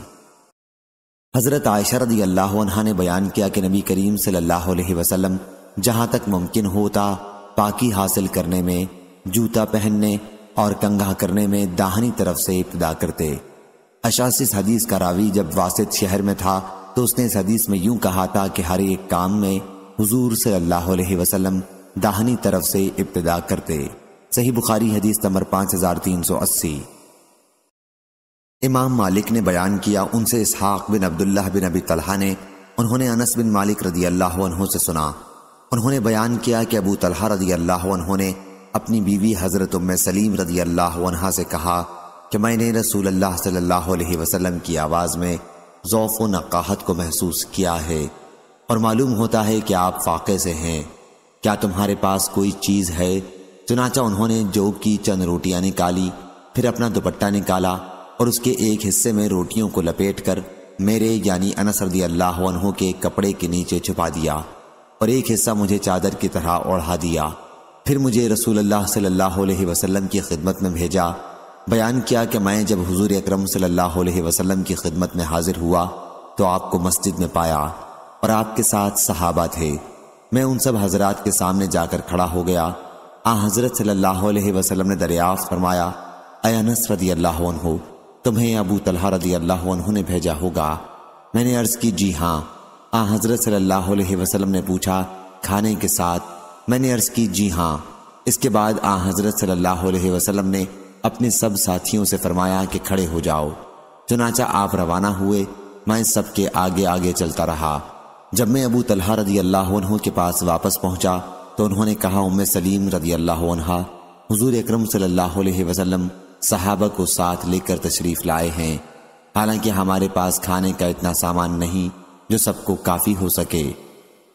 حضرت عائشہ رضی اللہ عنہا نے بیان کیا کہ نبی کریم صلی اللہ علیہ وسلم جہاں تک ممکن ہوتا پاکی حاصل کرنے میں، جوتا پہننے اور کنگھا کرنے میں داہنی طرف سے ابتدا کرتے۔ اشعث اس حدیث کا راوی جب واسط شہر میں تھا تو اس نے اس حدیث میں یوں کہا تھا کہ ہر ایک کام میں حضور صلی اللہ علیہ وسلم داہنی طرف سے ابتدا کرتے۔ صحیح بخاری حدیث نمبر 5380۔ امام مالک نے بیان کیا، ان سے اسحاق بن عبداللہ بن ابی طلحہ نے، انہوں نے انس بن مالک رضی اللہ عنہ سے سنا، انہوں نے بیان کیا کہ ابو طلحہ رضی اللہ عنہ نے اپنی بیوی حضرت ام سلیم رضی اللہ عنہ سے کہا کہ میں نے رسول اللہ صلی اللہ علیہ وسلم کی آواز میں ذوف و نقاہت کو محسوس کیا ہے اور معلوم ہوتا ہے کہ آپ فاقے سے ہیں، کیا تمہارے پاس کوئی چیز ہے؟ چنانچہ انہوں نے جو کی چند روٹیاں نکالی، پھر اپنا دوپٹہ نکالا اور اس کے ایک حصے میں روٹیوں کو لپیٹ کر میرے یعنی انس رضی اللہ عنہ کے کپڑے کے نیچے چھپا دیا اور ایک حصہ مجھے چادر کی طرح اوڑھا دیا، پھر مجھے رسول اللہ صلی اللہ علیہ وسلم کی خدمت میں بھیجا۔ بیان کیا کہ میں جب حضور اکرم صلی اللہ علیہ وسلم کی خدمت میں حاضر ہوا تو آپ کو مسجد میں پایا اور آپ کے ساتھ صحابہ تھے، میں ان سب حضرات کے سامنے جا کر کھڑا ہو گیا۔ حضرت صلی اللہ علیہ وسلم نے دریافت فرمایا، اے انس رضی اللہ عنہ، تمہیں ابو طلحہ رضی اللہ عنہ نے بھیجا ہوگا؟ میں نے عرض کی جی ہاں۔ حضرت صلی اللہ علیہ وسلم نے پوچھا کھانے کے ساتھ؟ میں نے عرض کی جی ہاں۔ اس کے بعد حضرت صلی اللہ علیہ وسلم نے اپنے سب ساتھیوں سے فرمایا کہ کھڑے ہو جاؤ، چنانچہ آپ روانہ ہوئے، میں سب کے آگے آگے چلتا رہا۔ جب میں ابو طلحہ رضی اللہ عنہ کے پاس واپس پہنچا تو انہوں نے کہا، ام سلیم رضی اللہ عنہا، حضور اکرم صلی اللہ علیہ وسلم صحابہ کو ساتھ لے کر تشریف لائے ہیں، حالانکہ ہمارے پاس کھانے کا اتنا سامان نہیں جو سب کو کافی ہو سکے۔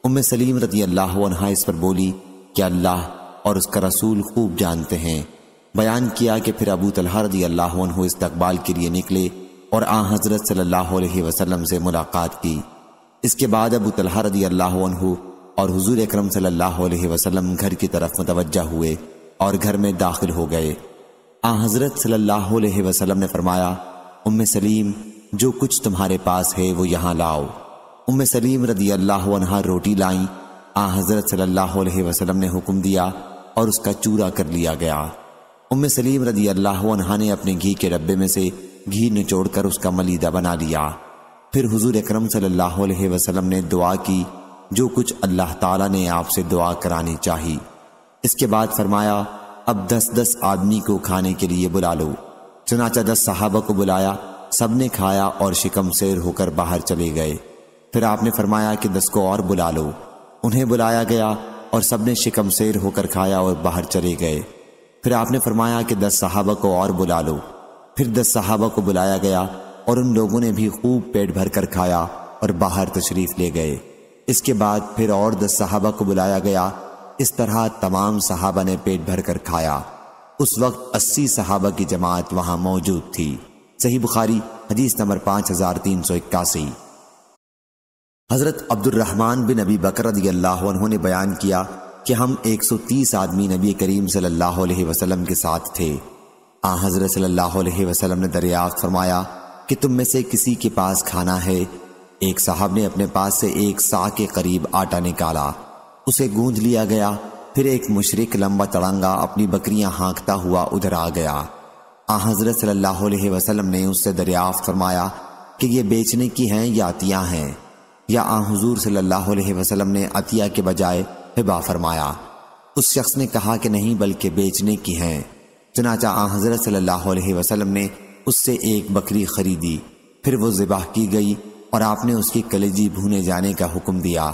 ام سلیم رضی اللہ عنہا اس پر بولی کہ اللہ اور اس کا رسول خوب جانتے ہیں۔ بیان کیا کہ پھر ابو طلحہ رضی اللہ عنہ استقبال کے لیے نکلے اور آن حضرت صلی اللہ علیہ وسلم سے ملاقات کی۔ اس کے بعد ابو طلحہ رضی اللہ عنہ اور حضور اکرم صلی اللہ علیہ وسلم گھر کی طرف متوجہ ہوئے اور گھر میں داخل ہو گئے۔ آن حضرت صلی اللہ علیہ وسلم نے فرمایا، ام سلیم، جو کچھ تمہارے پاس ہے وہ یہاں لاؤ۔ ام سلیم رضی اللہ عنہا روٹی لائیں۔ آن حضرت صلی اللہ علیہ وسلم نے حکم دیا اور اس کا چورا کر لیا گیا۔ ام سلیم رضی اللہ عنہا نے اپنے گھی کے ڈبے میں سے گھی نچوڑ کر اس کا ملیدہ بنا لیا۔ پھر حضور اکرم صلی اللہ علیہ وسلم نے دعا کی، جو کچھ اللہ تعالیٰ نے آپ سے دعا کرانی چاہی۔ اس کے بعد فرمایا، اب 10 آدمی کو کھانے کے لیے بلا لو۔ چنانچہ 10 صحابہ کو بلایا، سب نے کھایا اور شکم سیر ہو کر باہر چلے گئے۔ پھر آپ نے فرمایا کہ 10 کو اور بلا لو۔ انہیں بلایا گیا اور سب نے شکم سیر ہو کر کھایا اور باہر چلے گئے۔ پھر آپ نے فرمایا کہ 10 صحابہ کو اور بلا لو۔ پھر 10 صحابہ کو بلایا گیا اور ان لوگوں نے بھی خوب پیٹ بھر کر کھایا اور باہر تشریف لے گئے۔ اس کے بعد پھر اور 10 صحابہ کو بلایا گیا۔ اس طرح تمام صحابہ نے پیٹ بھر کر کھایا۔ اس وقت 80 صحابہ کی جماعت وہاں موجود تھی۔ صحیح بخاری حدیث نمبر 5381۔ حضرت عبد الرحمن بن ابی بکر رضی اللہ عنہ نے بیان کیا کہ ہم 130 آدمی نبی کریم صلی اللہ علیہ وسلم کے ساتھ تھے۔ آن حضرت صلی اللہ علیہ وسلم نے دریافت فرمایا کہ تم میں سے کسی کے پاس کھانا ہے؟ ایک صاحب نے اپنے پاس سے 1 صاع کے قریب آٹا نکالا، اسے گوندھ لیا گیا۔ پھر ایک مشرک لمبا تڑنگا اپنی بکریاں ہانکتا ہوا ادھر آ گیا۔ آن حضرت صلی اللہ علیہ وسلم نے اس سے دریافت فرمایا کہ یہ بیچنے کی ہیں یا عطیہ ہیں؟ یا آن حضور صلی اللہ علیہ وسلم نے عطیہ کے بجائے ہبہ فرمایا؟ اس شخص نے کہا کہ نہیں بلکہ بیچنے کی ہیں۔ چنانچہ آن حضرت صلی اللہ علیہ وسلم نے اس سے 1 بکری خریدی، پھر وہ ذبح کی گئی اور آپ نے اس کی کلیجی بھونے جانے کا حکم دیا۔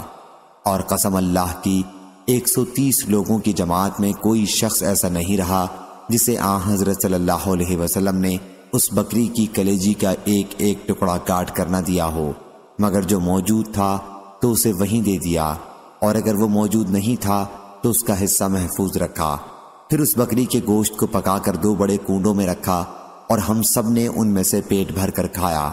اور قسم اللہ کی 130 لوگوں کی جماعت میں کوئی شخص ایسا نہیں رہا جسے آن حضرت صلی اللہ علیہ وسلم نے اس بکری کی کلیجی کا ایک ٹکڑا کاٹ کر نہ دیا ہو، مگر جو موجود تھا تو اسے وہیں دے دیا، اور اگر وہ موجود نہیں تھا تو اس کا حصہ محفوظ رکھا۔ پھر اس بکری کے گوشت کو پکا کر 2 بڑے کنڈوں میں رکھا اور ہم سب نے ان میں سے پیٹ بھر کر کھایا۔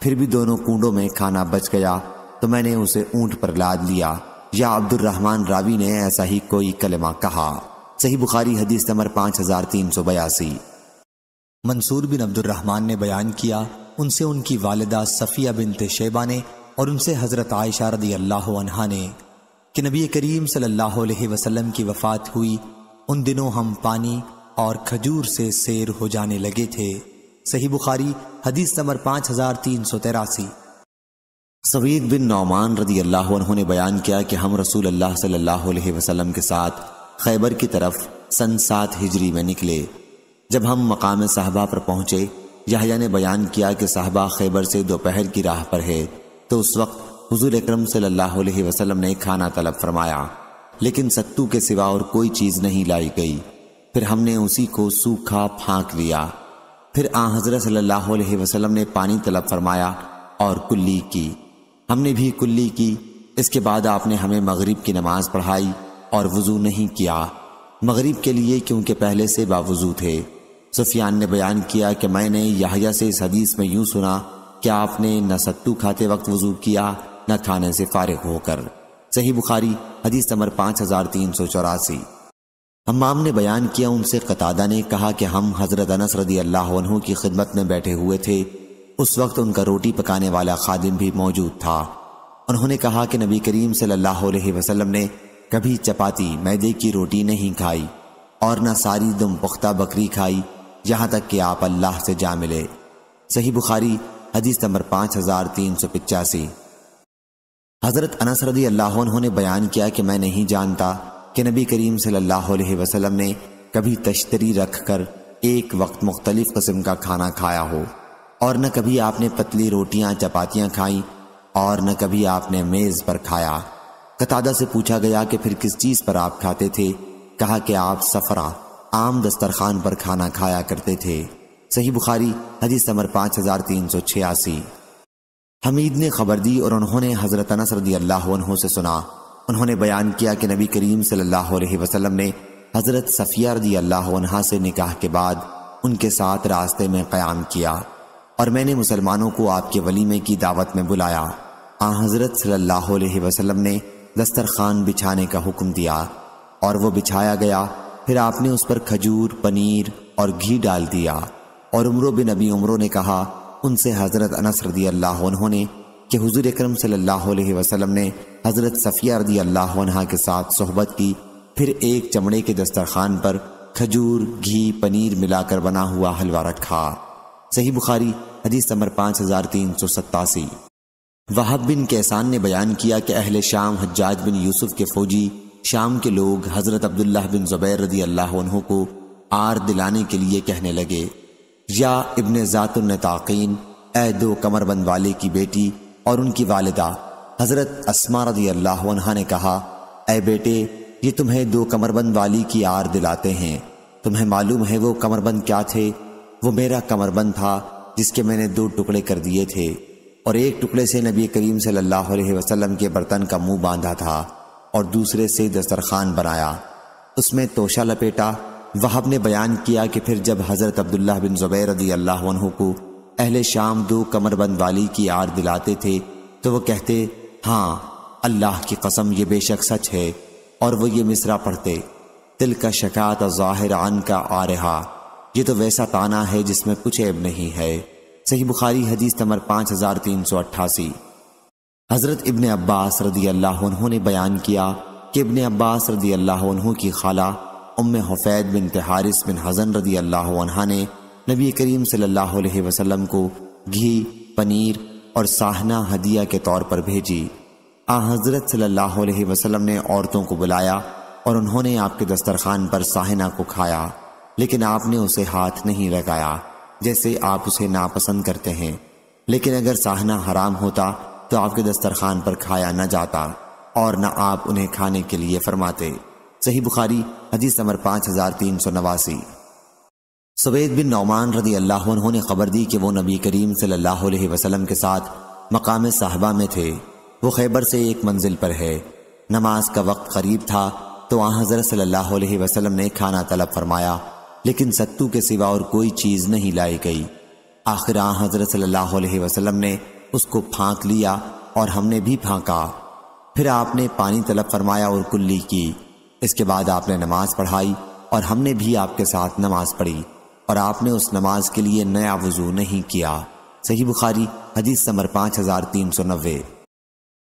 پھر بھی 2 کنڈوں میں کھانا بچ گیا تو میں نے اسے اونٹ پر لاد لیا، یا عبد الرحمن راوی نے ایسا ہی کوئی کلمہ کہا۔ صحیح بخاری حدیث نمبر 5382۔ منصور بن عبد الرحمن نے بیان کیا، ان سے ان کی والدہ صفیہ بنت شیبہ نے اور ان سے حضرت عائشہ رضی اللہ عنہا نے کہ نبی کریم صلی اللہ علیہ وسلم کی وفات ہوئی، ان دنوں ہم پانی اور کھجور سے سیر ہو جانے لگے تھے۔ صحیح بخاری حدیث نمبر 5383۔ سوید بن نعمان رضی اللہ عنہ نے بیان کیا کہ ہم رسول اللہ صلی اللہ علیہ وسلم کے ساتھ خیبر کی طرف سن 7 ہجری میں نکلے۔ جب ہم مقام صحابہ پر پہنچے، یحییٰ نے بیان کیا کہ صحابہ خیبر سے دوپہر کی راہ پر ہے، تو اس وقت حضور اکرم صلی اللہ علیہ وسلم نے کھانا طلب فرمایا، لیکن ستو کے سوا اور کوئی چیز نہیں لائی گئی۔ پھر ہم نے اسی کو سوکھا پھانک لیا۔ پھر آن حضرت صلی اللہ علیہ وسلم نے پانی طلب فرمایا اور کلی کی، ہم نے بھی کلی کی۔ اس کے بعد آپ نے ہمیں مغرب کی نماز پڑھائی اور وضو نہیں کیا، مغرب کے لیے کیونکہ پہلے سے باوضو تھے۔ سفیان نے بیان کیا کہ میں نے یحییٰ سے اس حدیث میں یوں سنا کہ آپ نے نہ ستو کھاتے وقت وضو کیا نہ کھانے سے فارغ ہو کر۔ صحیح بخاری حدیث نمبر 5384۔ حمام نے بیان کیا، ان سے قتادہ نے کہا کہ ہم حضرت انس رضی اللہ عنہ کی خدمت میں بیٹھے ہوئے تھے، اس وقت ان کا روٹی پکانے والا خادم بھی موجود تھا۔ انہوں نے کہا کہ نبی کریم صلی اللہ علیہ وسلم نے کبھی چپاتی میدے کی روٹی نہیں کھائی اور نہ ساری دم پختہ بکری کھائی، یہاں تک کہ آپ اللہ سے جا ملے۔ صحیح بخاری حدیث نمبر 5385۔ حضرت انس رضی اللہ عنہ نے بیان کیا کہ میں نہیں جانتا کہ نبی کریم صلی اللہ علیہ وسلم نے کبھی تشتری رکھ کر 1 وقت مختلف قسم کا کھانا کھایا ہو، اور نہ کبھی آپ نے پتلی روٹیاں چپاتیاں کھائیں اور نہ کبھی آپ نے میز پر کھایا۔ قتادہ سے پوچھا گیا کہ پھر کس چیز پر آپ کھاتے تھے؟ کہا کہ آپ سفرہ عام دسترخوان پر کھانا کھایا کرتے تھے۔ صحیح بخاری حدیث نمبر 5386۔ حمید نے خبر دی اور انہوں نے حضرت انس رضی اللہ عنہ سے سنا، انہوں نے بیان کیا کہ نبی کریم صلی اللہ علیہ وسلم نے حضرت صفیہ رضی اللہ عنہا سے نکاح کے بعد ان کے ساتھ راستے میں قیام کیا۔ اور میں نے مسلمانوں کو آپ کے ولیمے کی دعوت میں بلایا۔ آن حضرت صلی اللہ علیہ وسلم نے دسترخوان بچھانے کا حکم دیا اور وہ بچھایا گیا۔ پھر آپ نے اس پر کھجور، پنیر اور گھی ڈال دیا۔ اور عمرو بن ابی عمرو نے کہا، ان سے حضرت انس رضی اللہ عنہ نے کہ حضور اکرم صلی اللہ علیہ وسلم نے حضرت صفیہ رضی اللہ عنہا کے ساتھ صحبت کی، پھر ایک چمڑے کے دسترخوان پر کھجور، گھی، پنیر ملا کر بنا ہوا حلوہ رکھا۔ صحیح بخاری حدیث نمبر 5387۔ وہب بن کیسان نے بیان کیا کہ اہل شام حجاج بن یوسف کے فوجی شام کے لوگ حضرت عبداللہ بن زبیر رضی اللہ عنہ کو آر دلانے کے لیے کہنے لگے، یا ابن ذات النطاقین، اے دو کمر بند والے کی بیٹی اور ان کی والدہ۔ حضرت اسما رضی اللہ عنہا نے کہا، اے بیٹے، یہ تمہیں دو کمر بند والی کی آر دلاتے ہیں۔ تمہیں معلوم ہے وہ کمر بند کیا تھے؟ وہ میرا کمر بند تھا جس کے میں نے 2 ٹکڑے کر دیے تھے، اور ایک ٹکڑے سے نبی کریم صلی اللہ علیہ وسلم کے برتن کا منہ باندھا تھا اور دوسرے سے دسترخوان بنایا، اس میں توشہ لپیٹا۔ وہب نے بیان کیا کہ پھر جب حضرت عبداللہ بن زبیر رضی اللہ عنہ کو اہل شام 2 کمر بند والی کی آر دلاتے تھے تو وہ کہتے، ہاں اللہ کی قسم یہ بے شک سچ ہے، اور وہ یہ مصرع پڑھتے، تل کا شکات ظاہر عن کا آرہا، یہ تو ویسا تانا ہے جس میں کچھ عیب نہیں ہے۔ صحیح بخاری حدیث نمبر 5388۔ حضرت ابن عباس رضی اللہ عنہ نے بیان کیا کہ ابن عباس رضی اللہ عنہ کی خالہ ام حفید بنت حارث بن حزن رضی اللہ عنہا نے نبی کریم صلی اللہ علیہ وسلم کو گھی، پنیر اور ساہنہ ہدیہ کے طور پر بھیجی۔ حضرت صلی اللہ علیہ وسلم نے عورتوں کو بلایا اور انہوں نے آپ کے دسترخوان پر ساہنہ کو کھایا، لیکن آپ نے اسے ہاتھ نہیں لگایا جیسے آپ اسے ناپسند کرتے ہیں، لیکن اگر ساہنہ حرام ہوتا تو آپ کے دسترخوان پر کھایا نہ جاتا اور نہ آپ انہیں کھانے کے لیے فرماتے۔ صحیح بخاری حدیث نمبر 5389۔ سوید بن نعمان رضی اللہ عنہ نے خبر دی کہ وہ نبی کریم صلی اللہ علیہ وسلم کے ساتھ مقام صحابہ میں تھے۔ وہ خیبر سے ایک منزل پر ہے۔ نماز کا وقت قریب تھا تو آن حضرت صلی اللہ علیہ وسلم نے کھانا طلب فرمایا، لیکن ستو کے سوا اور کوئی چیز نہیں لائی گئی۔ آخر آن حضرت صلی اللہ علیہ وسلم نے اس کو پھانک لیا اور ہم نے بھی پھانکا۔ پھر آپ نے پانی طلب فرمایا اور کلی کی۔ اس کے بعد آپ نے نماز پڑھائی اور ہم نے بھی آپ کے ساتھ نماز پڑھی، اور آپ نے اس نماز کے لیے نیا وضو نہیں کیا۔ صحیح بخاری حدیث نمبر 5390۔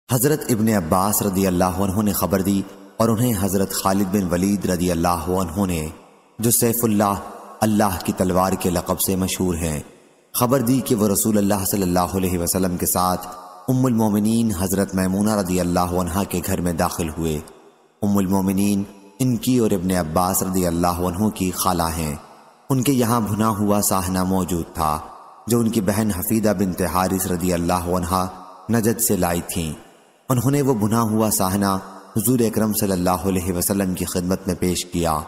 حضرت ابن عباس رضی اللہ عنہ نے خبر دی اور انہیں حضرت خالد بن ولید رضی اللہ عنہ نے، جو سیف اللہ کی تلوار کے لقب سے مشہور ہیں، خبر دی کہ وہ رسول اللہ صلی اللہ علیہ وسلم کے ساتھ ام المومنین حضرت میمونہ رضی اللہ عنہا کے گھر میں داخل ہوئے۔ ام المومنین ان کی اور ابن عباس رضی اللہ عنہ کی خالہ ہیں۔ ان کے یہاں بھنا ہوا ساہنہ موجود تھا جو ان کی بہن حفیدہ بنت حارث رضی اللہ عنہا نجد سے لائی تھیں۔ انہوں نے وہ بھنا ہوا ساہنہ حضور اکرم صلی اللہ علیہ وسلم کی خدمت میں پیش کیا۔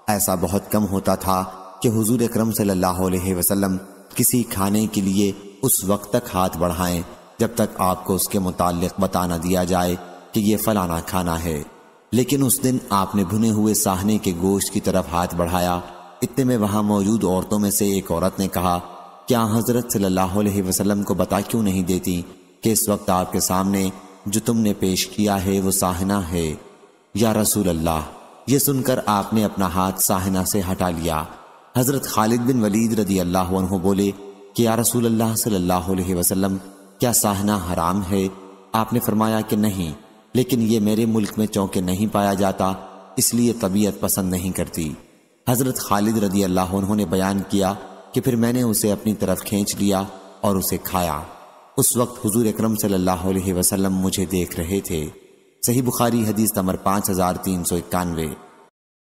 ایسا بہت کم ہوتا تھا کہ حضور اکرم صلی اللہ علیہ وسلم کسی کھانے کے لیے اس وقت تک ہاتھ بڑھائیں جب تک آپ کو اس کے متعلق بتا نہ دیا جائے کہ یہ فلانا کھانا ہے، لیکن اس دن آپ نے بھنے ہوئے ساہنے کے گوشت کی طرف ہاتھ بڑھایا۔ اتنے میں وہاں موجود عورتوں میں سے ایک عورت نے کہا، کیا حضرت صلی اللہ علیہ وسلم کو بتا کیوں نہیں دیتی کہ اس وقت آپ کے سامنے جو تم نے پیش کیا ہے وہ ساہنہ ہے؟ یا رسول اللہ، یہ سن کر آپ نے اپنا ہاتھ ساہنہ سے ہٹا لیا۔ حضرت خالد بن ولید رضی اللہ عنہ بولے کہ یا رسول اللہ صلی اللہ علیہ وسلم، کیا ساہنہ حرام ہے؟ آپ نے فرمایا کہ نہیں، لیکن یہ میرے ملک میں چونکہ نہیں پایا جاتا اس لیے طبیعت پسند نہیں کرتی۔ حضرت خالد رضی اللہ عنہ نے بیان کیا کہ پھر میں نے اسے اپنی طرف کھینچ لیا اور اسے کھایا۔ اس وقت حضور اکرم صلی اللہ علیہ وسلم مجھے دیکھ رہے تھے۔ صحیح بخاری حدیث نمبر 5391۔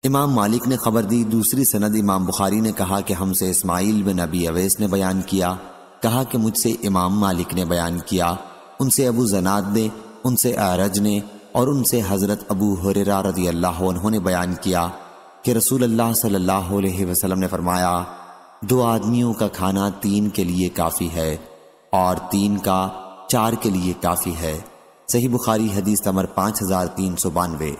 امام مالک نے خبر دی، دوسری سند امام بخاری نے کہا کہ ہم سے اسماعیل بن ابی اویس نے بیان کیا، کہا کہ مجھ سے امام مالک نے بیان کیا، ان سے ابو زناد نے، ان سے اعرج نے، اور ان سے حضرت ابو ہریرہ رضی اللہ عنہ نے بیان کیا کہ رسول اللہ صلی اللہ علیہ وسلم نے فرمایا، 2 آدمیوں کا کھانا 3 کے لیے کافی ہے اور 3 کا 4 کے لیے کافی ہے۔ صحیح بخاری حدیث نمبر 5392۔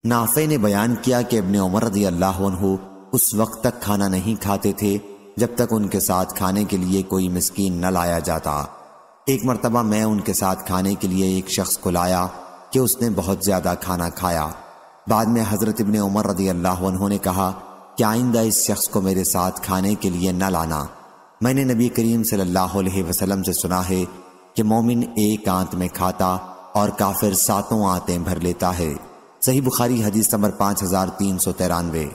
نافع نے بیان کیا کہ ابن عمر رضی اللہ عنہ اس وقت تک کھانا نہیں کھاتے تھے جب تک ان کے ساتھ کھانے کے لیے کوئی مسکین نہ لایا جاتا۔ ایک مرتبہ میں ان کے ساتھ کھانے کے لیے ایک شخص کو لایا کہ اس نے بہت زیادہ کھانا کھایا۔ بعد میں حضرت ابن عمر رضی اللہ عنہ نے کہا کہ آئندہ اس شخص کو میرے ساتھ کھانے کے لیے نہ لانا۔ میں نے نبی کریم صلی اللہ علیہ وسلم سے سنا ہے کہ مومن ایک آنت میں کھاتا اور کافر 7 آنتیں بھر لیتا ہے۔ صحیح بخاری حدیث نمبر 5393۔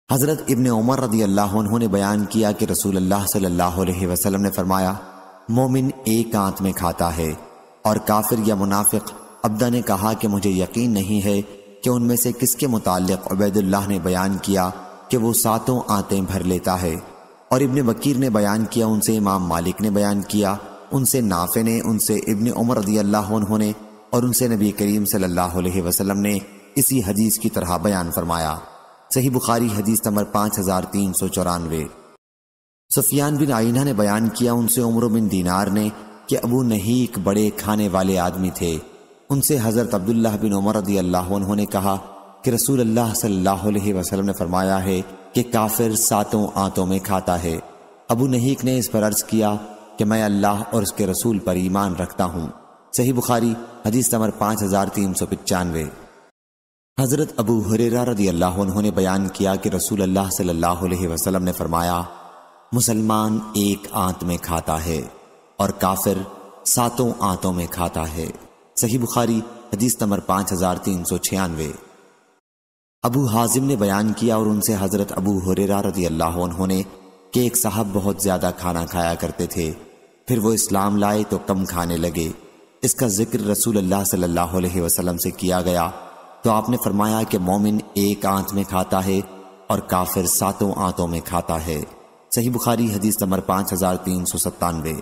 حضرت ابن عمر رضی اللہ عنہ نے بیان کیا کہ رسول اللہ صلی اللہ علیہ وسلم نے فرمایا، مومن ایک آنت میں کھاتا ہے، اور کافر یا منافق عبدہ نے کہا کہ مجھے یقین نہیں ہے کہ ان میں سے کس کے متعلق عبید اللہ نے بیان کیا کہ وہ 7 آنتیں بھر لیتا ہے، اور ابن بکیر نے بیان کیا، ان سے امام مالک نے بیان کیا، ان سے نافع نے، ان سے ابن عمر رضی اللہ عنہ نے، اور ان سے نبی کریم صلی اللہ علیہ وسلم نے اسی حدیث کی طرح بیان فرمایا۔ صحیح بخاری حدیث نمبر 5394۔ سفیان بن عینہ نے بیان کیا، ان سے عمرو بن دینار نے کہ ابو نہیک بڑے کھانے والے آدمی تھے، ان سے حضرت عبداللہ بن عمر رضی اللہ عنہ نے کہا کہ رسول اللہ صلی اللہ علیہ وسلم نے فرمایا ہے کہ کافر 7 آنتوں میں کھاتا ہے۔ ابو نہیک نے اس پر عرض کیا کہ میں اللہ اور اس کے رسول پر ایمان رکھتا ہوں۔ صحیح بخاری حدیث نمبر 5395۔ حضرت ابو ہریرہ رضی اللہ عنہ نے بیان کیا کہ رسول اللہ صلی اللہ علیہ وسلم نے فرمایا، مسلمان ایک آنت میں کھاتا ہے اور کافر 7 آنتوں میں کھاتا ہے۔ صحیح بخاری حدیث نمبر 5396۔ ابو حازم نے بیان کیا اور ان سے حضرت ابو ہریرہ رضی اللہ عنہ نے کہ ایک صاحب بہت زیادہ کھانا کھایا کرتے تھے، پھر وہ اسلام لائے تو کم کھانے لگے۔ اس کا ذکر رسول اللہ صلی اللہ علیہ وسلم سے کیا گیا تو آپ نے فرمایا کہ مومن ایک آنت میں کھاتا ہے اور کافر 7 آنتوں میں کھاتا ہے۔ صحیح بخاری حدیث نمبر 5397۔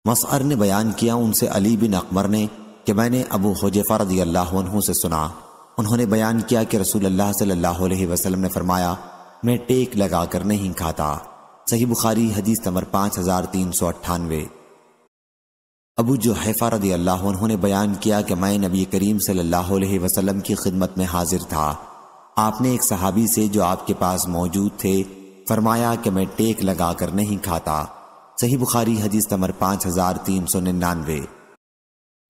مسعر نے بیان کیا، ان سے علی بن اقمر نے کہ میں نے ابو حذیفہ رضی اللہ عنہ سے سنا، انہوں نے بیان کیا کہ رسول اللہ صلی اللہ علیہ وسلم نے فرمایا، میں ٹیک لگا کر نہیں کھاتا۔ صحیح بخاری حدیث نمبر 5398۔ ابو جحیفہ رضی اللہ عنہ نے بیان کیا کہ میں نبی کریم صلی اللہ علیہ وسلم کی خدمت میں حاضر تھا، آپ نے ایک صحابی سے جو آپ کے پاس موجود تھے فرمایا کہ میں ٹیک لگا کر نہیں کھاتا۔ صحیح بخاری حدیث نمبر 5399۔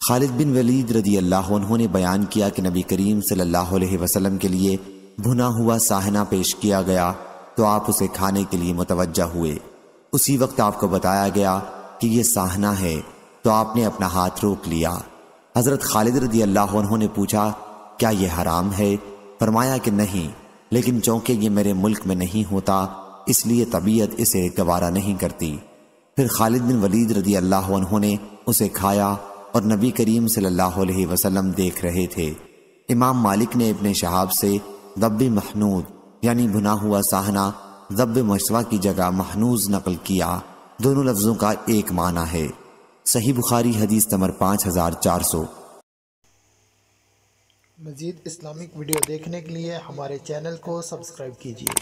خالد بن ولید رضی اللہ عنہ نے بیان کیا کہ نبی کریم صلی اللہ علیہ وسلم کے لیے بھنا ہوا ساہنہ پیش کیا گیا تو آپ اسے کھانے کے لیے متوجہ ہوئے۔ اسی وقت آپ کو بتایا گیا کہ یہ ساہنہ ہے تو آپ نے اپنا ہاتھ روک لیا۔ حضرت خالد رضی اللہ عنہ نے پوچھا، کیا یہ حرام ہے؟ فرمایا کہ نہیں، لیکن چونکہ یہ میرے ملک میں نہیں ہوتا اس لیے طبیعت اسے گوارا نہیں کرتی۔ پھر خالد بن ولید رضی اللہ عنہ نے اسے کھایا اور نبی کریم صلی اللہ علیہ وسلم دیکھ رہے تھے۔ امام مالک نے ابن شہاب سے ضب محنود یعنی بھنا ہوا ساہنہ ضب مشوا کی جگہ محنوز نقل کیا، دونوں لفظوں کا ایک معنی ہے۔ صحیح بخاری حدیث نمبر 5400۔ مزید اسلامک ویڈیو دیکھنے کے لیے ہمارے چینل کو سبسکرائب کیجیے۔